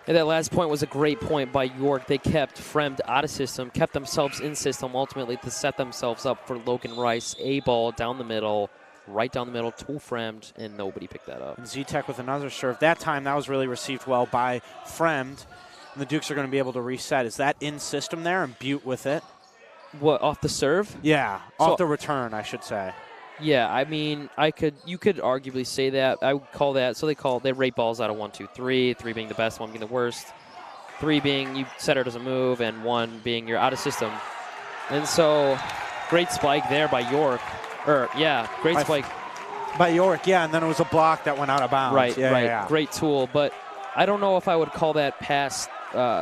And that last point was a great point by York. They kept Fremd out of system, kept themselves in system ultimately to set themselves up for Logan Rice. A ball down the middle, right down the middle to Fremd, and nobody picked that up. And Z-Tech with another serve. That time, that was really received well by Fremd. And the Dukes are going to be able to reset. Is that in system there? And Butte with it. What, off the serve? Yeah, off the return, I should say. Yeah, I mean, you could arguably say that. I would call that. So they rate balls out of 1, 2, 3. 3 being the best, 1 being the worst. 3 being you setter doesn't move, and 1 being you're out of system. And so, great spike there by York. Great spike by York. Yeah, and then it was a block that went out of bounds. Right. Yeah. Great tool, but I don't know if I would call that pass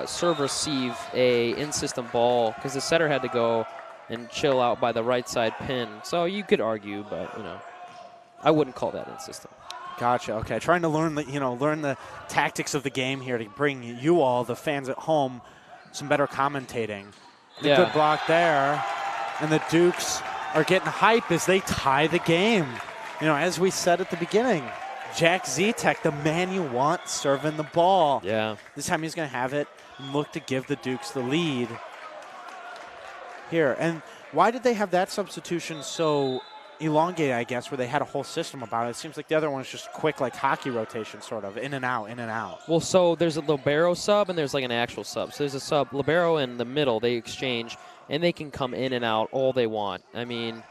serve receive a in-system ball because the setter had to go and chill out by the right side pin. So you could argue, but I wouldn't call that in-system. Gotcha. Okay, trying to learn the tactics of the game here to bring you all, the fans at home, some better commentating. Good block there, and the Dukes are getting hype as they tie the game. As we said at the beginning, Jack Z-Tech, the man you want serving the ball. Yeah. This time he's going to have it and look to give the Dukes the lead here. And why did they have that substitution so elongated, I guess, where they had a whole system about it? It seems like the other one is just quick, like hockey rotation, sort of, in and out, in and out. Well, so there's a libero sub and there's like an actual sub. So there's a sub, libero in the middle, they exchange, and they can come in and out all they want. I mean,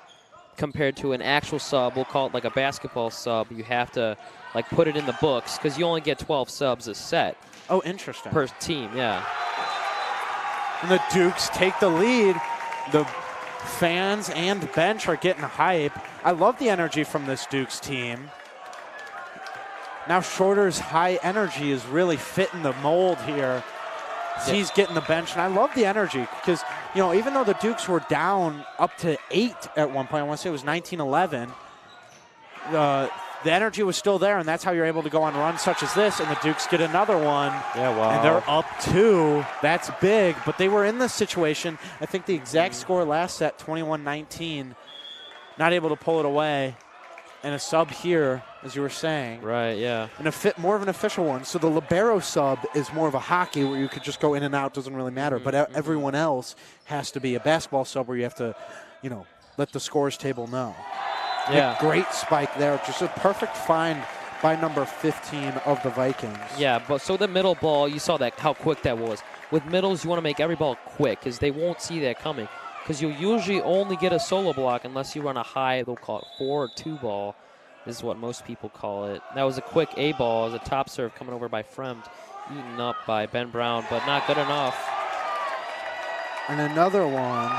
compared to an actual sub, we'll call it like a basketball sub, you have to like put it in the books because you only get 12 subs a set. Oh, interesting. Per team, yeah. And the Dukes take the lead. The fans and bench are getting hype. I love the energy from this Dukes team. Now Shorter's high energy is really fitting the mold here. Yeah. He's getting the bench, and I love the energy because, even though the Dukes were down up to 8 at one point, I want to say it was 19-11, the energy was still there, and that's how you're able to go on runs such as this, and the Dukes get another one. Yeah, wow. And they're up 2. That's big, but they were in this situation. I think the exact score last set, 21-19, not able to pull it away. And a sub here, as you were saying. Right, yeah. And more of an official one. So the libero sub is more of a hockey where you could just go in and out, doesn't really matter. But everyone else has to be a basketball sub where you have to, let the scores table know. Yeah. Great spike there. Just a perfect find by number 15 of the Vikings. Yeah, but so the middle ball, you saw that how quick that was. With middles, you want to make every ball quick because they won't see that coming. Because you'll usually only get a solo block unless you run a high, they'll call it 4 or 2 ball. This is what most people call it. That was a quick A ball as a top serve coming over by Fremd. Eaten up by Ben Brown, but not good enough. And another one.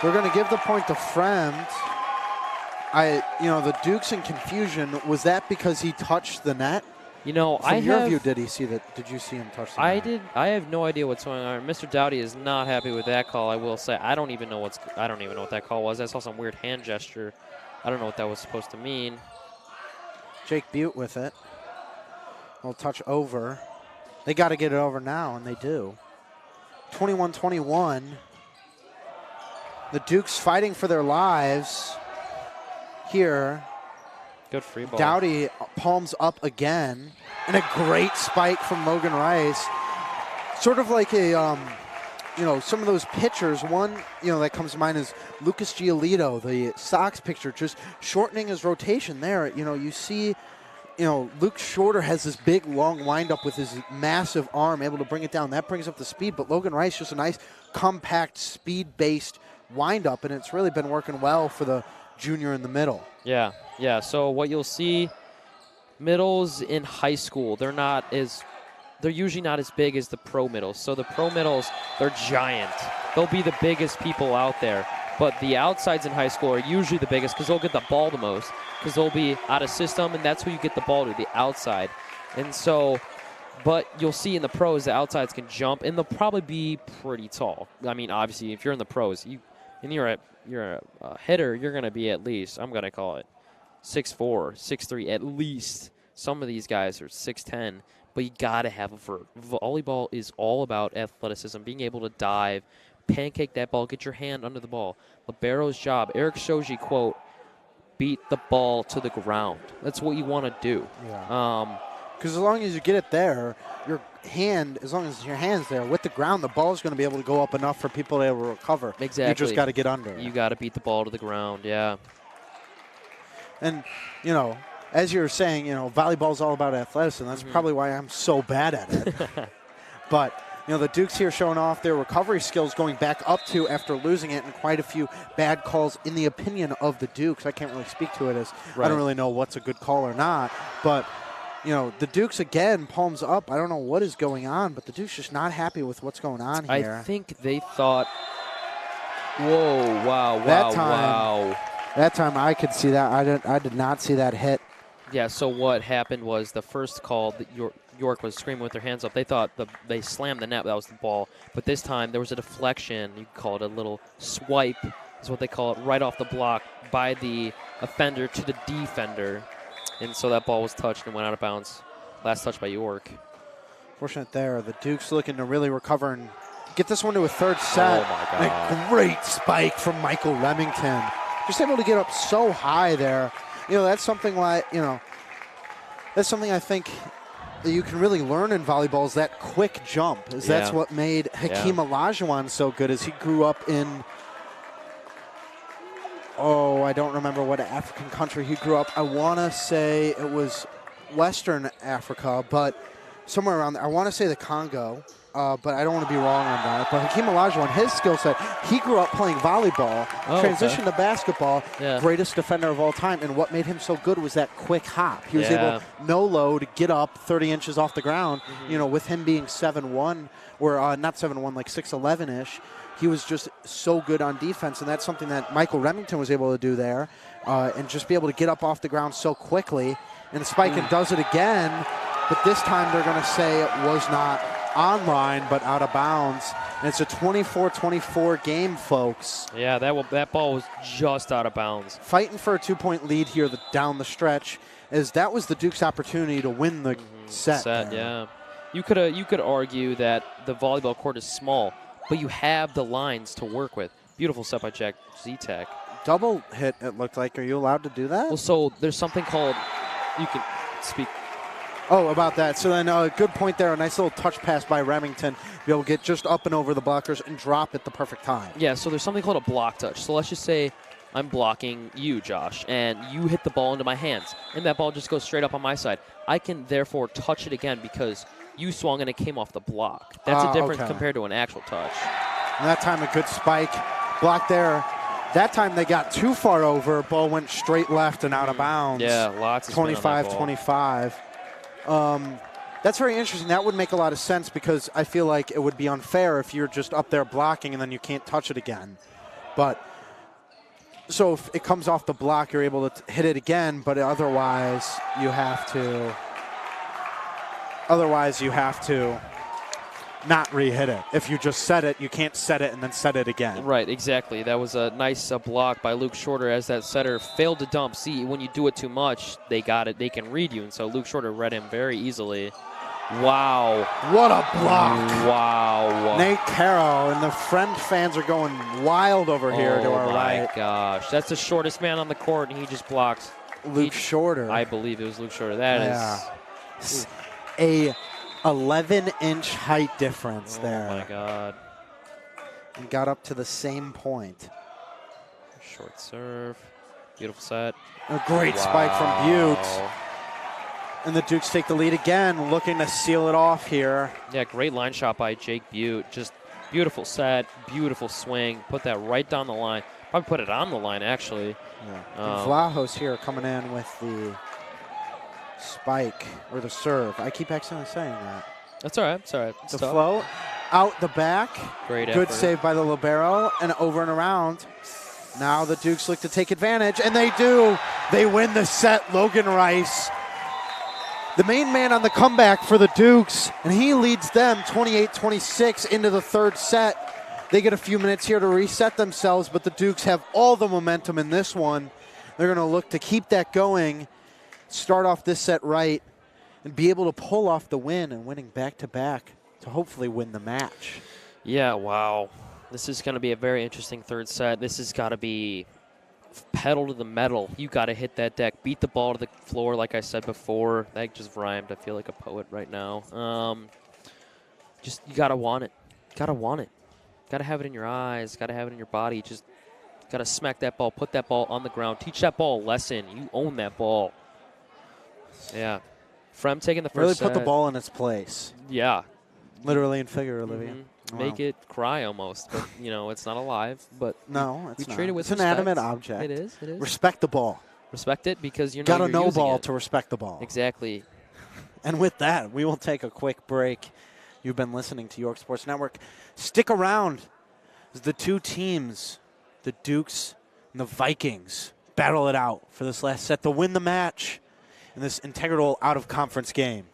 We're going to give the point to Fremd. The Dukes in confusion. Was that because he touched the net? From your view, did you see him touch the net? I have no idea what's going on. Mr. Dowdy is not happy with that call. I will say I don't even know what that call was. I saw some weird hand gesture. I don't know what that was supposed to mean. Jake Butte with it. A little touch over. They got to get it over now, and they do. 21-21. The Dukes fighting for their lives. here. Good free ball. Dowdy palms up again, and a great spike from Logan Rice. Sort of like a, some of those pitchers. One, that comes to mind is Lucas Giolito, the Sox pitcher, just shortening his rotation there. You see, Luke Shorter has this big, long windup with his massive arm, able to bring it down. That brings up the speed, but Logan Rice, just a nice, compact, speed-based windup, and it's really been working well for the junior in the middle. Yeah. So what you'll see, middles in high school, they're usually not as big as the pro middles. So the pro middles, they're giant. They'll be the biggest people out there. But the outsides in high school are usually the biggest because they'll get the ball the most, because they'll be out of system, and that's who you get the ball to, the outside. And so, but you'll see in the pros, the outsides can jump, and they'll probably be pretty tall. I mean, obviously, if you're in the pros, you're a hitter, you're going to be at least, I'm going to call it 6'4", 6'3", at least. Some of these guys are 6'10", but you got to have a vert. Volleyball is all about athleticism, being able to dive, pancake that ball, get your hand under the ball. Libero's job, Eric Shoji quote, beat the ball to the ground. That's what you want to do. Yeah. Because as long as you get it there, as long as your hand's there with the ground, the ball is going to be able to go up enough for people to be able to recover. Exactly. You just got to get under it. You got to beat the ball to the ground, yeah. And, as you were saying, volleyball's all about athleticism. That's probably why I'm so bad at it. But, the Dukes here showing off their recovery skills, going back up to after losing it, and quite a few bad calls in the opinion of the Dukes. I can't really speak to it as I don't really know what's a good call or not. But, the Dukes, again, palms up. I don't know what is going on, but the Dukes just not happy with what's going on here. I think they thought, whoa, wow. That time I could see that. I did not see that hit. Yeah, so what happened was the first call that York was screaming with their hands up. They thought they slammed the net. That was the ball. But this time there was a deflection. You could call it a little swipe is what they call it, right off the block by the offender to the defender. And so that ball was touched and went out of bounds. Last touch by York. Fortunate there. The Dukes looking to really recover and get this one to a third set. Oh, my God. And a great spike from Michael Remington. Just able to get up so high there. That's something that's something I think that you can really learn in volleyball, is that quick jump. That's what made Hakeem Olajuwon so good, as he grew up in, I don't remember what African country he grew up. I want to say it was Western Africa, but somewhere around there. I want to say the Congo, but I don't want to be wrong on that. But Hakeem Olajuwon, his skill set, he grew up playing volleyball, transitioned to basketball, greatest defender of all time. And what made him so good was that quick hop. He was able, no low, to get up 30 inches off the ground. With him being 7'1", or not 7'1", like 6'11"-ish. He was just so good on defense, and that's something that Michael Remington was able to do there, and just be able to get up off the ground so quickly. And Spiken does it again, but this time they're going to say it was not online, but out of bounds. And it's a 24-24 game, folks. Yeah, that ball was just out of bounds. Fighting for a 2-point lead here down the stretch, as that was the Duke's opportunity to win the set. Yeah. You could argue that the volleyball court is small, but you have the lines to work with. Beautiful set by Jack Zetek. Double hit, it looked like. Are you allowed to do that? Well, so there's something called, you can speak. Oh, about that. So then a good point there. A nice little touch pass by Remington. Be able to get just up and over the blockers and drop at the perfect time. Yeah, so there's something called a block touch. So let's just say I'm blocking you, Josh, and you hit the ball into my hands, and that ball just goes straight up on my side. I can therefore touch it again because you swung and it came off the block. That's a difference compared to an actual touch. And that time a good spike. Block there. That time they got too far over. Ball went straight left and out of bounds. Yeah, lots of spin on that ball. 25-25. That's very interesting. That would make a lot of sense, because I feel like it would be unfair if you're just up there blocking and then you can't touch it again. But so if it comes off the block, you're able to hit it again, but otherwise you have to not re-hit it. If you just set it, you can't set it and then set it again. Right, exactly. That was a nice block by Luke Shorter, as that setter failed to dump. See, when you do it too much, they got it. They can read you, and so Luke Shorter read him very easily. Wow. What a block. Wow. Nate Caro and the Fremd fans are going wild over here to our right. Oh, my gosh. That's the shortest man on the court, and he just blocks. Luke Shorter. I believe it was Luke Shorter. That is a 11-inch height difference there. Oh, my God. And got up to the same point. Short serve. Beautiful set. A great spike from Butte. And the Dukes take the lead again, looking to seal it off here. Yeah, great line shot by Jake Butte. Just beautiful set, beautiful swing. Put that right down the line. Probably put it on the line, actually. Yeah. And Vlahos here coming in with the spike, or the serve. I keep accidentally saying that. That's all right. It's all right. The float, out the back. Great Good effort. save by the libero, and over and around. Now the Dukes look to take advantage, and they do. They win the set, Logan Rice. The main man on the comeback for the Dukes, and he leads them 28-26 into the third set. They get a few minutes here to reset themselves, but the Dukes have all the momentum in this one. They're going to look to keep that going, start off this set right, and be able to pull off the win and winning back-to-back to hopefully win the match. Yeah, wow. This is going to be a very interesting third set. This has got to be pedal to the metal. You got to hit that deck, beat the ball to the floor, like I said before. That just rhymed. I feel like a poet right now. Just you got to want it. Got to want it. Got to have it in your eyes. Got to have it in your body. Just got to smack that ball, put that ball on the ground, teach that ball a lesson. You own that ball. Yeah. Fremd taking the first set. Really put the ball in its place. Yeah. Literally and figuratively. Mm-hmm. Wow. Make it cry almost, but you know it's not alive. But no, it's we not. treat it with it's an inanimate object. It is. It is. Respect the ball. Respect it because Got to know ball it. to respect the ball. Exactly. And with that, we will take a quick break. You've been listening to York Sports Network. Stick around as the two teams, the Dukes and the Vikings, battle it out for this last set to win the match in this integral out-of-conference game.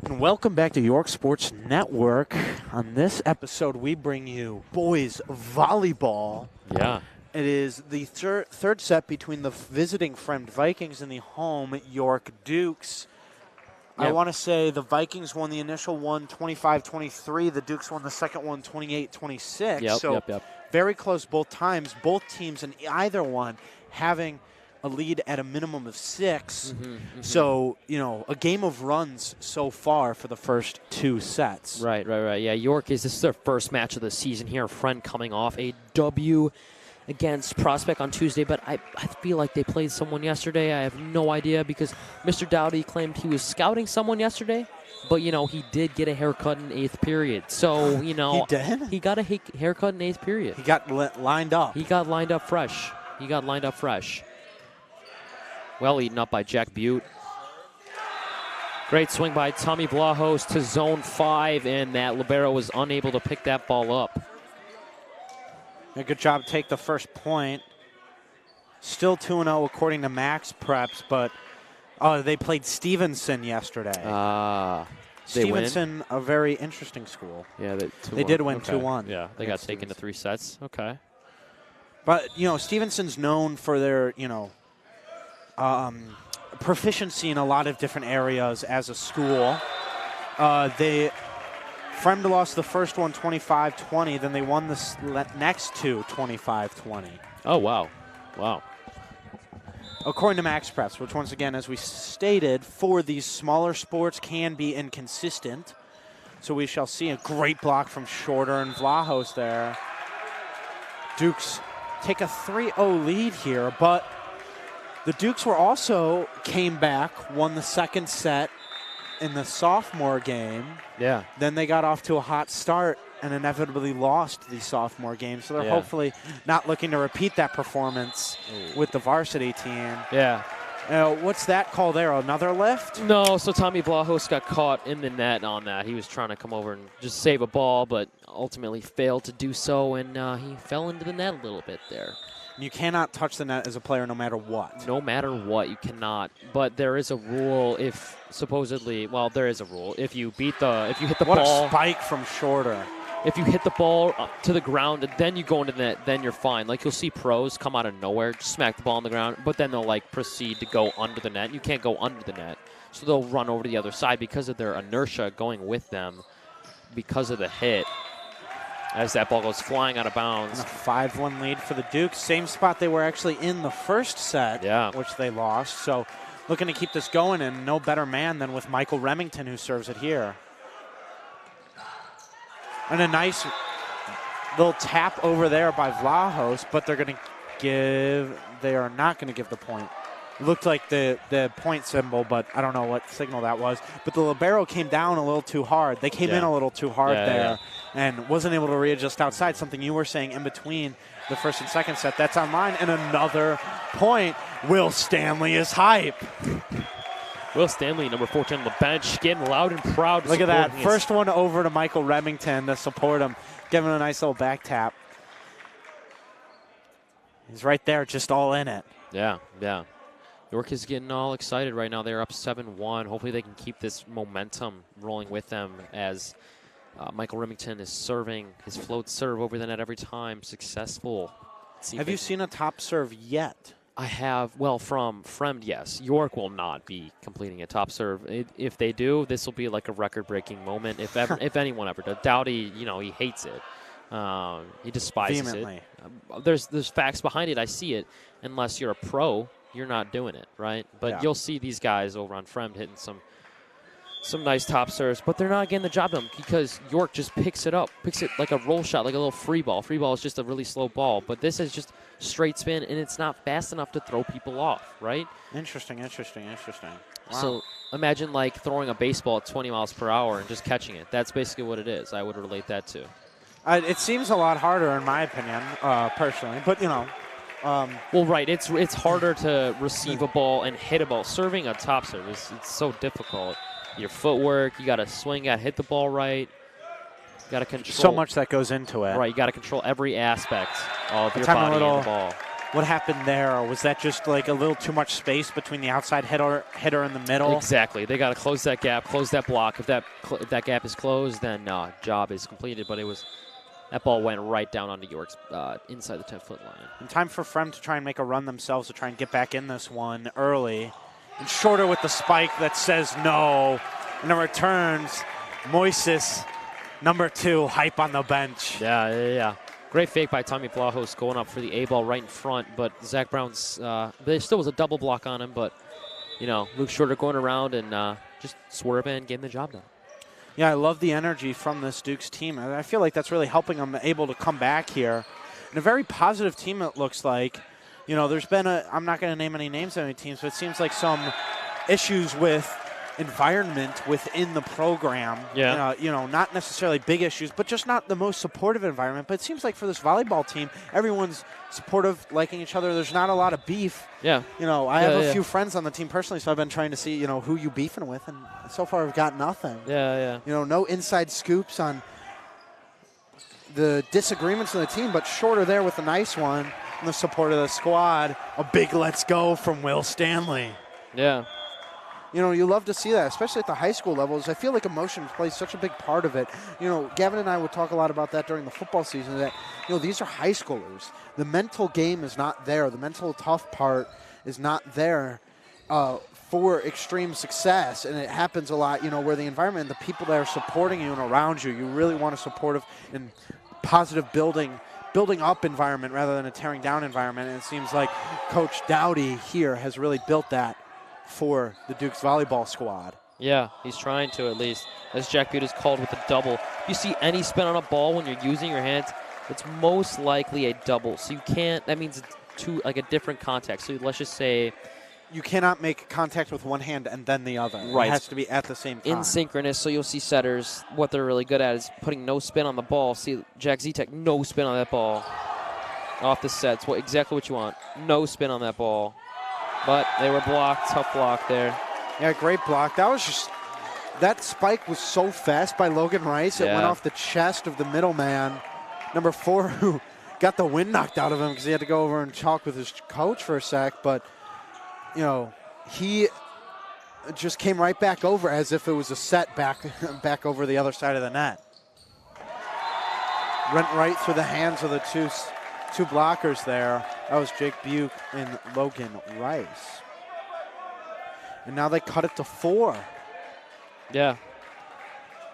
And welcome back to York Sports Network. On this episode, we bring you boys volleyball. Yeah. It is the third set between the visiting Fremd Vikings and the home York Dukes. Yep. I want to say the Vikings won the initial one 25-23. The Dukes won the second one 28-26. Yep. Very close both times. Both teams in either one having a lead at a minimum of 6. So, you know, a game of runs so far for the first two sets. Right. Yeah, York this is their first match of the season here. Fremd coming off a W against Prospect on Tuesday, but I feel like they played someone yesterday. I have no idea because Mr. Dowdy claimed he was scouting someone yesterday, but, he did get a haircut in 8th period. So, He did? he got a haircut in 8th period. He got lined up. He got lined up fresh. Well eaten up by Jack Butte. Great swing by Tommy Blahos to zone 5, and that libero was unable to pick that ball up. A good job to take the first point. Still 2-0 according to Max Preps, but they played Stevenson yesterday. Stevenson, a very interesting school. Yeah, they did win 2-1. Yeah, they got taken to 3 sets. Okay. But, Stevenson's known for their, proficiency in a lot of different areas as a school. Fremd lost the first one 25-20, then they won the next two 25-20. Oh, wow. According to Max Preps, which once again, as we stated, for these smaller sports can be inconsistent. So we shall see a great block from Shorter and Vlahos there. Dukes take a 3-0 lead here, but the Dukes came back, won the second set in the sophomore game. Yeah. Then they got off to a hot start and inevitably lost the sophomore game. So they're hopefully not looking to repeat that performance with the varsity team. Yeah. What's that call there? Another lift? No, so Tommy Blahos got caught in the net on that. He was trying to come over and just save a ball, but ultimately failed to do so, and he fell into the net a little bit there. You cannot touch the net as a player no matter what. No matter what, you cannot. But there is a rule if supposedly, there is a rule. If you hit the what ball. What a spike from Shorter. If you hit the ball up to the ground and then you go into the net, then you're fine. Like, you'll see pros come out of nowhere, just smack the ball on the ground, but then they'll, proceed to go under the net. You can't go under the net. So they'll run over to the other side because of their inertia going with them because of the hit as that ball goes flying out of bounds. And a 5-1 lead for the Dukes. Same spot they were actually in the first set, which they lost. So looking to keep this going, and no better man than with Michael Remington, who serves it here. And a nice little tap over there by Vlahos, but they are not going to give the point. It looked like the point symbol, but I don't know what signal that was. But the libero came down a little too hard. They came in a little too hard there and wasn't able to readjust outside, something you were saying in between the first and second set. That's online. And another point. Will Stanley is hype. Will Stanley, number 14 on the bench, getting loud and proud. Look at that. First one over to Michael Remington to support him, giving him a nice little back tap. He's right there, just all in it. Yeah. York is getting all excited right now. They're up 7-1. Hopefully they can keep this momentum rolling with them as Michael Remington is serving his float serve over the net every time. Successful. Have you seen a top serve yet? I have, from Fremd, yes. York will not be completing a top serve. If they do, this will be like a record-breaking moment. If anyone ever does. Dowdy, he hates it. He despises Vehemently. it. There's facts behind it. I see it. Unless you're a pro, you're not doing it, right? But you'll see these guys over on Fremd hitting some nice top serves, but they're not getting the job done because York just picks it like a roll shot, like a little free ball. Free ball is just a really slow ball, but this is just straight spin, and it's not fast enough to throw people off, right? Interesting. Wow. So imagine throwing a baseball at 20 miles per hour and just catching it. That's basically what it is. I would relate that to. It seems a lot harder, in my opinion, personally, but right. It's harder to receive a ball and hit a ball. Serving a top serve it's so difficult. Your footwork, you got to swing, got to hit the ball right. You got to control. So much that goes into it. Right, you got to control every aspect of your body and the ball. What happened there? Was that just a little too much space between the outside hitter in the middle? Exactly. They got to close that gap, close that block. If that gap is closed, then job is completed. But that ball went right down onto York's inside the 10-foot line. And time for Fremd to try and make a run themselves to try and get back in this one early. And Shorter with the spike that says no. And it returns. Moises, number 2, hype on the bench. Yeah. Great fake by Tommy Vlahos going up for the A ball right in front. But Zach Brown's, there still was a double block on him. But, Luke Shorter going around and just swerving and getting the job done. Yeah, I love the energy from this Dukes team. I feel like that's really helping them able to come back here. and a very positive team, it looks like. You know, there's been I'm not going to name any names of any teams, but it seems like some issues with environment within the program. Yeah. You know, not necessarily big issues, but just not the most supportive environment. But it seems like for this volleyball team, everyone's supportive, liking each other. There's not a lot of beef. Yeah. You know, I have a few friends on the team personally, so I've been trying to see, you know, who you beefing with, and so far I've got nothing. Yeah. You know, no inside scoops on the disagreements in the team, but Shorter there with a nice one in the support of the squad. A big let's go from Will Stanley. Yeah. You know, you love to see that, especially at the high school levels. I feel like emotion plays such a big part of it. You know, Gavin and I would talk a lot about that during the football season, that, you know, these are high schoolers. The mental game is not there. The mental tough part is not there for extreme success. And it happens a lot, you know, where the environment and the people that are supporting you and around you, you really want a supportive and positive building up environment rather than a tearing down environment. And it seems like Coach Dowdy here has really built that for the Dukes volleyball squad. Yeah, he's trying to at least. As Jack Butte is called with a double. If you see any spin on a ball when you're using your hands, it's most likely a double. So you can't, that means like a different contact. So let's just say you cannot make contact with one hand and then the other. Right. It has to be at the same time. In synchronous, so you'll see setters, what they're really good at is putting no spin on the ball. See, Jack Zetek, no spin on that ball. Off the sets, exactly what you want. No spin on that ball. But they were blocked, tough block there. Yeah, great block. That spike was so fast by Logan Rice. It went off the chest of the middleman, number 4, who got the wind knocked out of him because he had to go over and talk with his coach for a sec. But, you know, he just came right back over as if it was a set back over the other side of the net. Went right through the hands of the two blockers there. That was Jake Buke and Logan Rice. And now they cut it to 4. Yeah.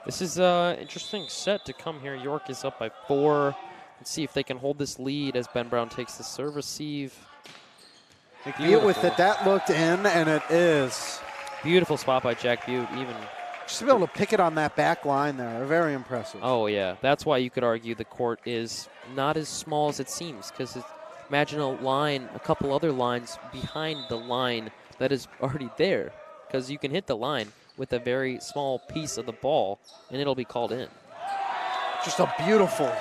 This is an interesting set to come here. York is up by 4. Let's see if they can hold this lead as Ben Brown takes the serve receive. Butte with it. That looked in, and it is. Beautiful spot by Jack Butte. Even just to be able to pick it on that back line there. Very impressive. Oh, yeah. That's why you could argue the court is not as small as it seems, because imagine a couple other lines behind the line that is already there, because you can hit the line with a very small piece of the ball, and it'll be called in. Just a beautiful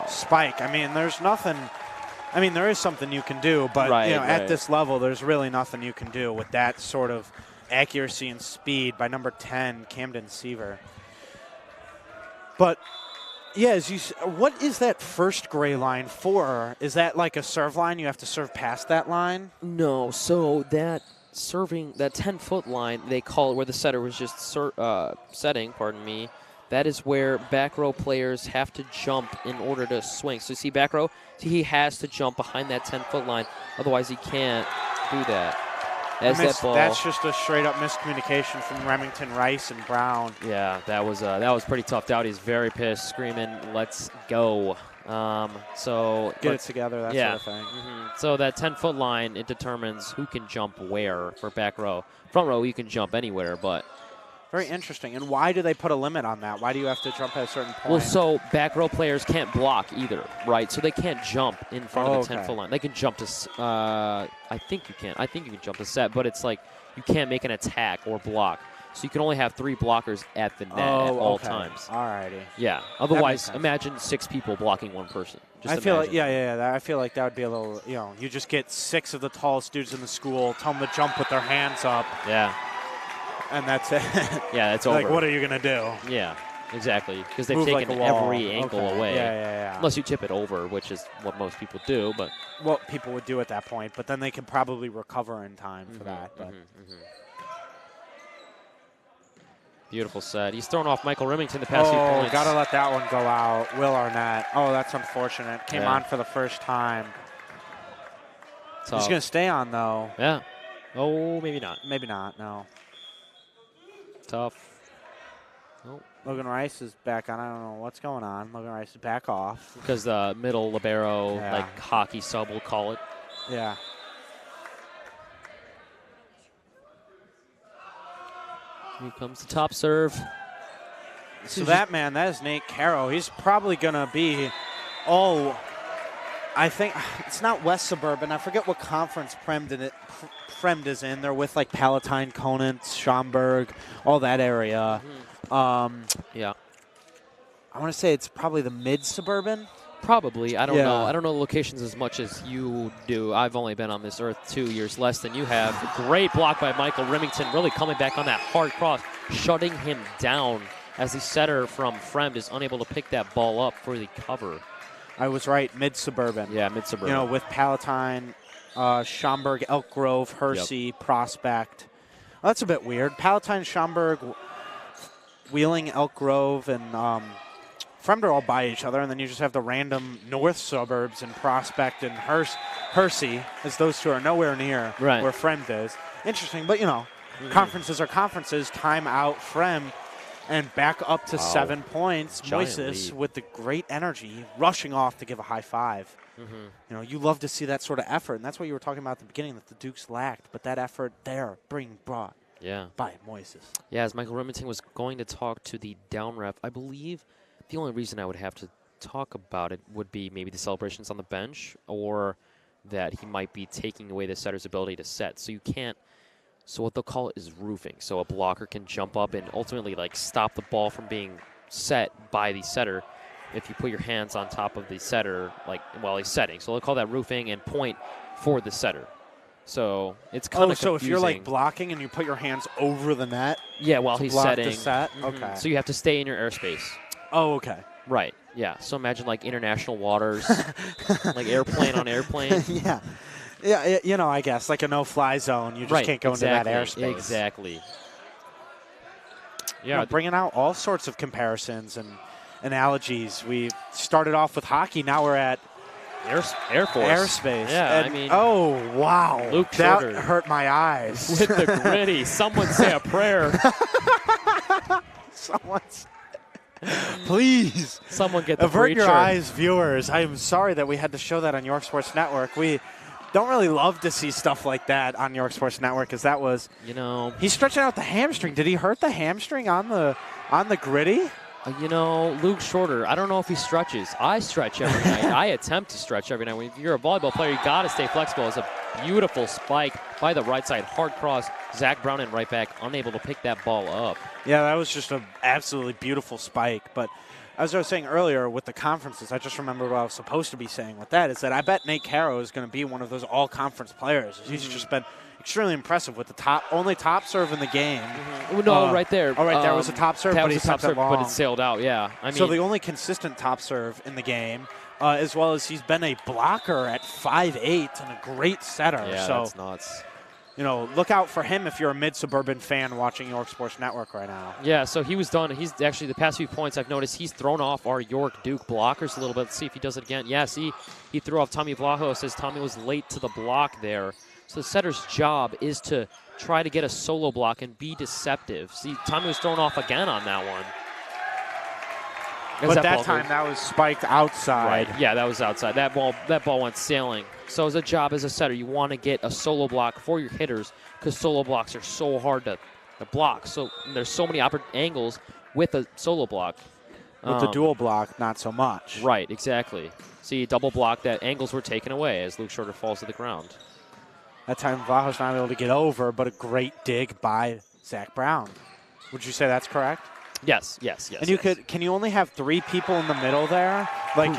spike. I mean, there's nothing. I mean, there is something you can do, but at this level, there's really nothing you can do with that sort of accuracy and speed by number 10, Camden Seaver. But yeah, what is that first gray line for? Is that like a serve line? You have to serve past that line? No. So that 10-foot line, they call it, where the setter was just setting, that is where back row players have to jump in order to swing. So you see back row, he has to jump behind that 10-foot line. Otherwise, he can't do that. That's just a straight-up miscommunication from Remington, Rice, and Brown. Yeah, that was pretty tough. Dowdy's very pissed, screaming, "Let's go!" Get it together, that sort of thing. Mm-hmm. So that 10-foot line, it determines who can jump where for back row. Front row, you can jump anywhere, but. Very interesting. And why do they put a limit on that? Why do you have to jump at a certain point? Well, so back row players can't block either, right? So they can't jump in front of the 10-foot line. They can jump to, I think you can. I think you can jump to set, but it's like you can't make an attack or block. So you can only have 3 blockers at the net at all times. All righty. Yeah. Otherwise, imagine 6 people blocking one person. I feel like I feel like that would be a little. You just get 6 of the tallest dudes in the school, tell them to jump with their hands up. Yeah. And that's it. Yeah, that's over. Like, what are you going to do? Yeah, exactly. Because they've taken every angle away. Yeah. Unless you tip it over, which is what most people do. But what people would do at that point. But then they can probably recover in time for that. But. Beautiful set. He's thrown off Michael Remington the past few points. Got to let that one go out. Will Arnett. Oh, that's unfortunate. Came on for the first time. Tough. He's going to stay on, though. Yeah. Oh, maybe not. Maybe not, no. Tough. Nope. Logan Rice is back on. I don't know what's going on. Logan Rice is back off. Because the middle libero, like hockey sub, we'll call it. Yeah. Here comes the top serve. So that is Nate Caro. He's probably going to be all I think it's not West Suburban. I forget what conference Fremd is in. They're with like Palatine, Conant, Schaumburg, all that area. Yeah. I want to say it's probably the mid-suburban. Probably. I don't Yeah. know. I don't know the locations as much as you do. I've only been on this earth 2 years less than you have. Great block by Michael Remington, really coming back on that hard cross, shutting him down as the setter from Fremd is unable to pick that ball up for the cover. I was right, mid-suburban. Yeah, mid-suburban. You know, with Palatine, Schaumburg, Elk Grove, Hersey, Prospect. Well, that's a bit weird. Palatine, Schaumburg, Wheeling, Elk Grove, and Fremd are all by each other, and then you just have the random north suburbs and Prospect and Hersey, as those two are nowhere near where Fremd is. Interesting, but, you know, conferences are conferences. Time out Fremd, and back up to 7 points. Moises with the great energy, rushing off to give a high five. You know, you love to see that sort of effort, and that's what you were talking about at the beginning that the Dukes lacked, but that effort there being brought by Moises. Yeah, as Michael Remington was going to talk to the down ref, I believe the only reason I would have to talk about it would be maybe the celebrations on the bench or that he might be taking away the setter's ability to set. So you can't, so what they'll call it is roofing. So a blocker can jump up and ultimately like stop the ball from being set by the setter if you put your hands on top of the setter like while he's setting. So they'll call that roofing and point for the setter. So it's kind of so confusing. if you're like blocking and you put your hands over the net, yeah, while he's setting, the set? Okay. So you have to stay in your airspace. Oh, okay. Right. Yeah. So imagine like international waters, like airplane on airplane. Yeah. You know, I guess like a no-fly zone. You just can't go into that airspace. Exactly. Yeah. Bringing out all sorts of comparisons and analogies. We started off with hockey. Now we're at Air Force. Airspace. Yeah, and, I mean. Oh, wow. Luke that Shorter. hurt my eyes. With the gritty. Someone say a prayer. Please. Someone get the avert preacher. your eyes, viewers. I am sorry that we had to show that on York Sports Network. We don't really love to see stuff like that on York Sports Network because that was, you know, he's stretching out the hamstring. Did he hurt the hamstring on the gritty? You know, Luke Shorter, I don't know if he stretches. I stretch every night. I attempt to stretch every night. When you're a volleyball player, you got to stay flexible. It's a beautiful spike by the right side. Hard cross. Zach Brown in right back, unable to pick that ball up. Yeah, that was just an absolutely beautiful spike. But as I was saying earlier with the conferences, I just remembered what I was supposed to be saying with that, is that I bet Nate Caro is going to be one of those all-conference players. He's just been extremely impressive with the only top serve in the game. No, right there. Oh, right there was a top serve, but he top serve, long. but it sailed out. Yeah, I mean, so the only consistent top serve in the game, as well as he's been a blocker at 5'8" and a great setter. Yeah, so that's nuts. You know, look out for him if you're a mid-suburban fan watching York Sports Network right now. Yeah, so he was done. He's actually, the past few points I've noticed, he's thrown off our York Duke blockers a little bit. Let's see if he does it again. Yeah, see, he threw off Tommy Vlahos as Tommy was late to the block there. So the setter's job is to try to get a solo block and be deceptive. See, Tommy was thrown off again on that one. But that time that was spiked outside. Right. Yeah, that was outside. That ball went sailing. So as a job as a setter, you want to get a solo block for your hitters because solo blocks are so hard to block. So there's so many angles with a solo block. With the dual block, not so much. Right, exactly. See, double block, that angles were taken away as Luke Shorter falls to the ground. That time Vlaho's not able to get over, but a great dig by Zach Brown. Would you say that's correct? Yes. And can you only have 3 people in the middle there, like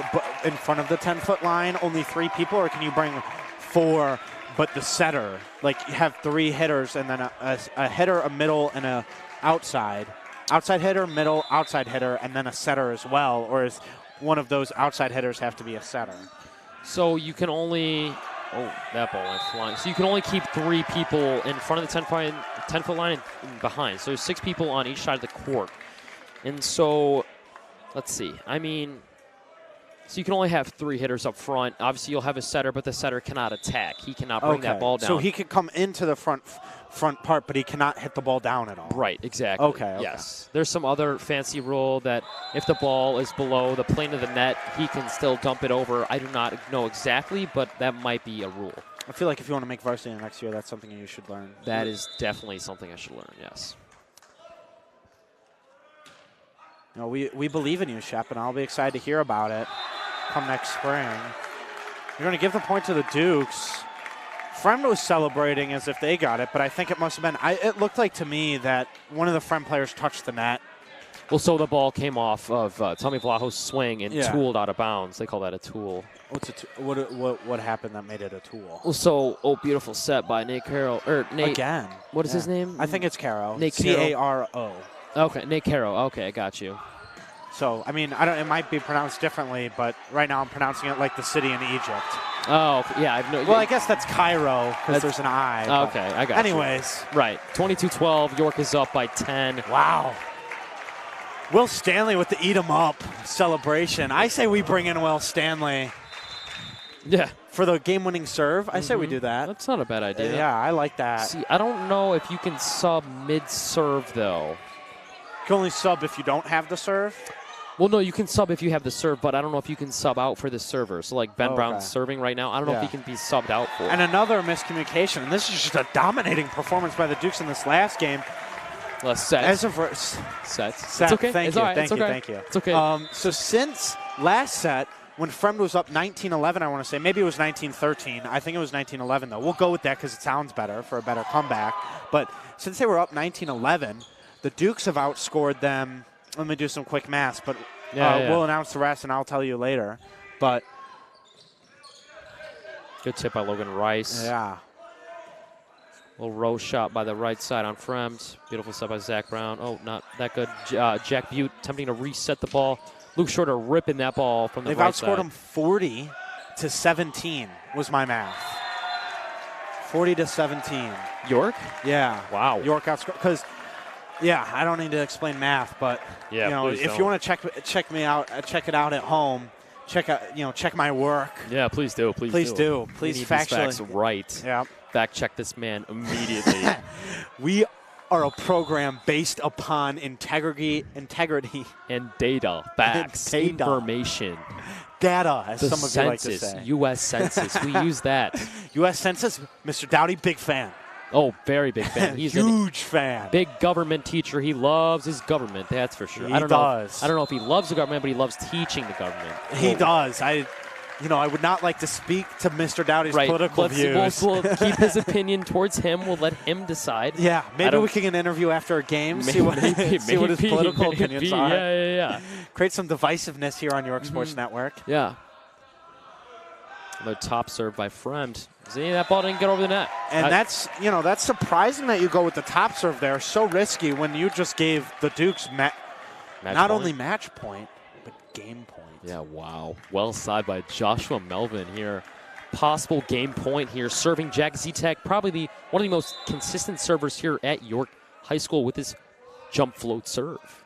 in front of the 10-foot line, only 3 people, or can you bring 4, but the setter, like you have 3 hitters and then a hitter, a middle, and a outside hitter, middle, outside hitter, and then a setter as well, or is one of those outside hitters have to be a setter? So you can only, that ball went flying. So you can only keep 3 people in front of the 10-foot line and behind. So there's 6 people on each side of the court. And so, let's see. I mean, so you can only have 3 hitters up front. Obviously, you'll have a setter, but the setter cannot attack. He cannot bring that ball down. So he could come into the front part, but he cannot hit the ball down at all. Right, exactly. Okay. Yes. There's some other fancy rule that if the ball is below the plane of the net, he can still dump it over. I do not know exactly, but that might be a rule. I feel like if you want to make varsity next year, that's something you should learn. That is definitely something I should learn, yes. You know, we believe in you, Shep, and I'll be excited to hear about it come next spring. You're going to give the point to the Dukes. Fremd was celebrating as if they got it, but I think it must have been, it looked like to me that one of the Fremd players touched the net. Well, so the ball came off of Tommy Vlaho's swing and tooled out of bounds. They call that a tool. What happened that made it a tool? Well, so, beautiful set by Nate Carroll. Nate. Again. What is his name? I think it's Caro. Nate C-A-R-O. Okay, Nate Carroll. Okay, I got you. So, I mean, it might be pronounced differently, but right now I'm pronouncing it like the city in Egypt. Oh, yeah. I guess that's Cairo because there's an I. Okay, I got you. Anyways. Right. 22-12. York is up by 10. Wow. Will Stanley with the eat 'em up celebration. I say we bring in Will Stanley. Yeah. For the game-winning serve. I say we do that. That's not a bad idea. Yeah, I like that. See, I don't know if you can sub mid-serve, though. You can only sub if you don't have the serve? Well, no, you can sub if you have the serve, but I don't know if you can sub out for the server. So, like, Ben Brown's serving right now. I don't know if he can be subbed out for. And another miscommunication, and this is just a dominating performance by the Dukes in this last game. Sets. Sets. It's okay. Thank you. It's okay. So since last set, when Fremd was up 19-11, I want to say, maybe it was 19-13. I think it was 19-11, though. We'll go with that because it sounds better for a better comeback. But since they were up 19-11, the Dukes have outscored them. Let me do some quick math, but we'll announce the rest, and I'll tell you later. But good tip by Logan Rice. Yeah. Little row shot by the right side on Fremd. Beautiful set by Zach Brown. Oh, not that good. Jack Butte attempting to reset the ball. Luke Shorter ripping that ball from the right side. They've outscored them 40-17 was my math. 40-17. York? Yeah. Wow. York outscored because. Yeah, I don't need to explain math, but if you want to check me out, check it out at home. Check my work. Yeah, please do. Please do. Please facts right. Yeah. Fact check this man immediately. We are a program based upon integrity, and data, facts, information. Data, as the some of you like to say. U.S. Census. We use that. U.S. Census, Mr. Dowdy, big fan. Oh, very big fan. He's huge fan. Big government teacher. He loves his government. That's for sure. I don't know if he loves the government, but he loves teaching the government. He does. I would not like to speak to Mr. Dowdy's political views. We'll keep his opinion towards him. We'll let him decide. Yeah, maybe we can get an interview after a game, see what his political opinions are. Yeah. Create some divisiveness here on York Sports Network. Yeah. Another top serve by Fremd. See, that ball didn't get over the net. And that's surprising that you go with the top serve there. So risky when you just gave the Dukes not only match point, but game point. Yeah, wow. Well side by Joshua Melvin here. Possible game point here. Serving Jack Zitek, probably one of the most consistent servers here at York High School with his jump float serve.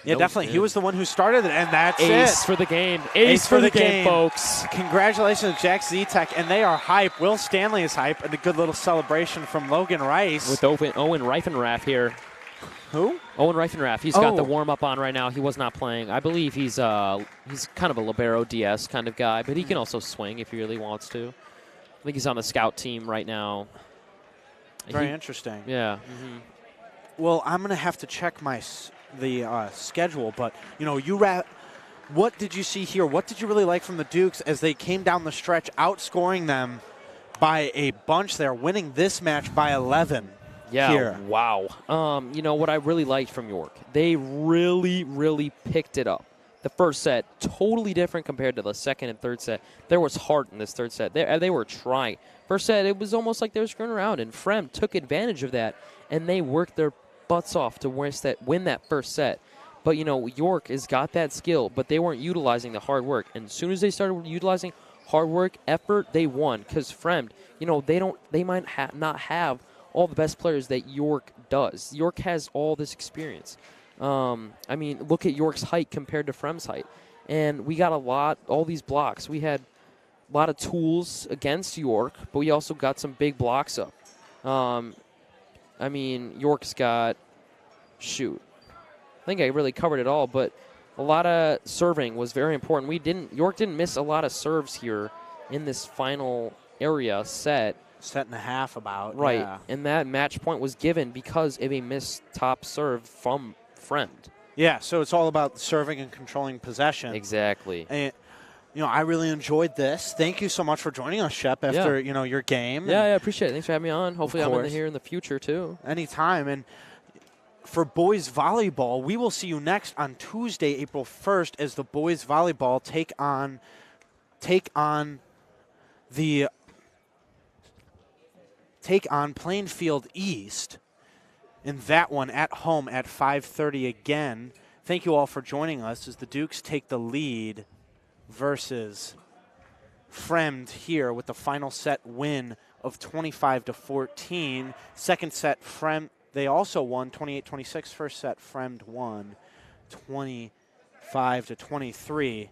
Yeah, definitely. He was the one who started it, and that's Ace for the game. Ace for the game, folks. Congratulations, Jack Zitek, and they are hype. Will Stanley is hype, and a good little celebration from Logan Rice. With Owen Reifenrath here. Who? Owen Reifenrath. He's got the warm-up on right now. He was not playing. I believe he's kind of a libero DS kind of guy, but he can also swing if he really wants to. I think he's on the scout team right now. Very interesting. Yeah. Well, I'm going to have to check the schedule, but what did you see here? What did you really like from the Dukes as they came down the stretch, outscoring them by a bunch there, winning this match by 11? Yeah, here. Wow. What I really liked from York, they really, really picked it up. The first set, totally different compared to the second and third set. There was heart in this third set. They were trying. First set, it was almost like they were screwing around, and Fremd took advantage of that, and they worked their butts off to win that first set. But, York has got that skill, but they weren't utilizing the hard work. And as soon as they started utilizing hard work, effort, they won. Because Fremd, they might not have all the best players that York does. York has all this experience. Look at York's height compared to Fremd's height. And we got all these blocks. We had a lot of tools against York, but we also got some big blocks up. York's got, I think I really covered it all, but a lot of serving was very important. York didn't miss a lot of serves here in this final area set. Set and a half about. Right, yeah. And that match point was given because of a missed top serve from Fremd. Yeah, so it's all about serving and controlling possession. Exactly. And I really enjoyed this. Thank you so much for joining us, Shep, after, your game. Yeah, I appreciate it. Thanks for having me on. Hopefully I'm here in the future, too. Anytime. And for boys volleyball, we will see you next on Tuesday, April 1st, as the boys volleyball take on Plainfield East. In that one at home at 5:30 again. Thank you all for joining us as the Dukes take the lead versus Fremd here with the final set win of 25-14. Second set, Fremd, they also won 28-26. First set, Fremd won 25-23.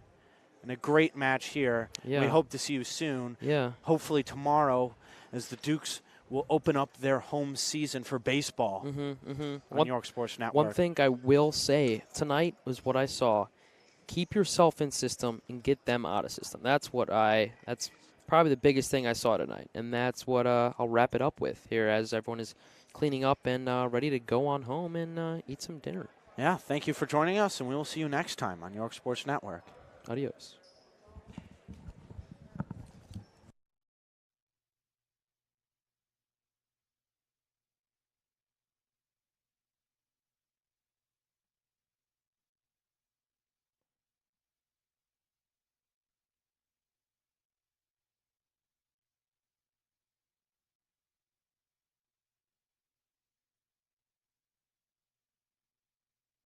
And a great match here. Yeah. We hope to see you soon. Yeah. Hopefully tomorrow as the Dukes will open up their home season for baseball on New York Sports Network. One thing I will say tonight was what I saw. Keep yourself in system and get them out of system. That's probably the biggest thing I saw tonight. And that's what I'll wrap it up with here as everyone is cleaning up and ready to go on home and eat some dinner. Yeah, thank you for joining us, and we will see you next time on New York Sports Network. Adios.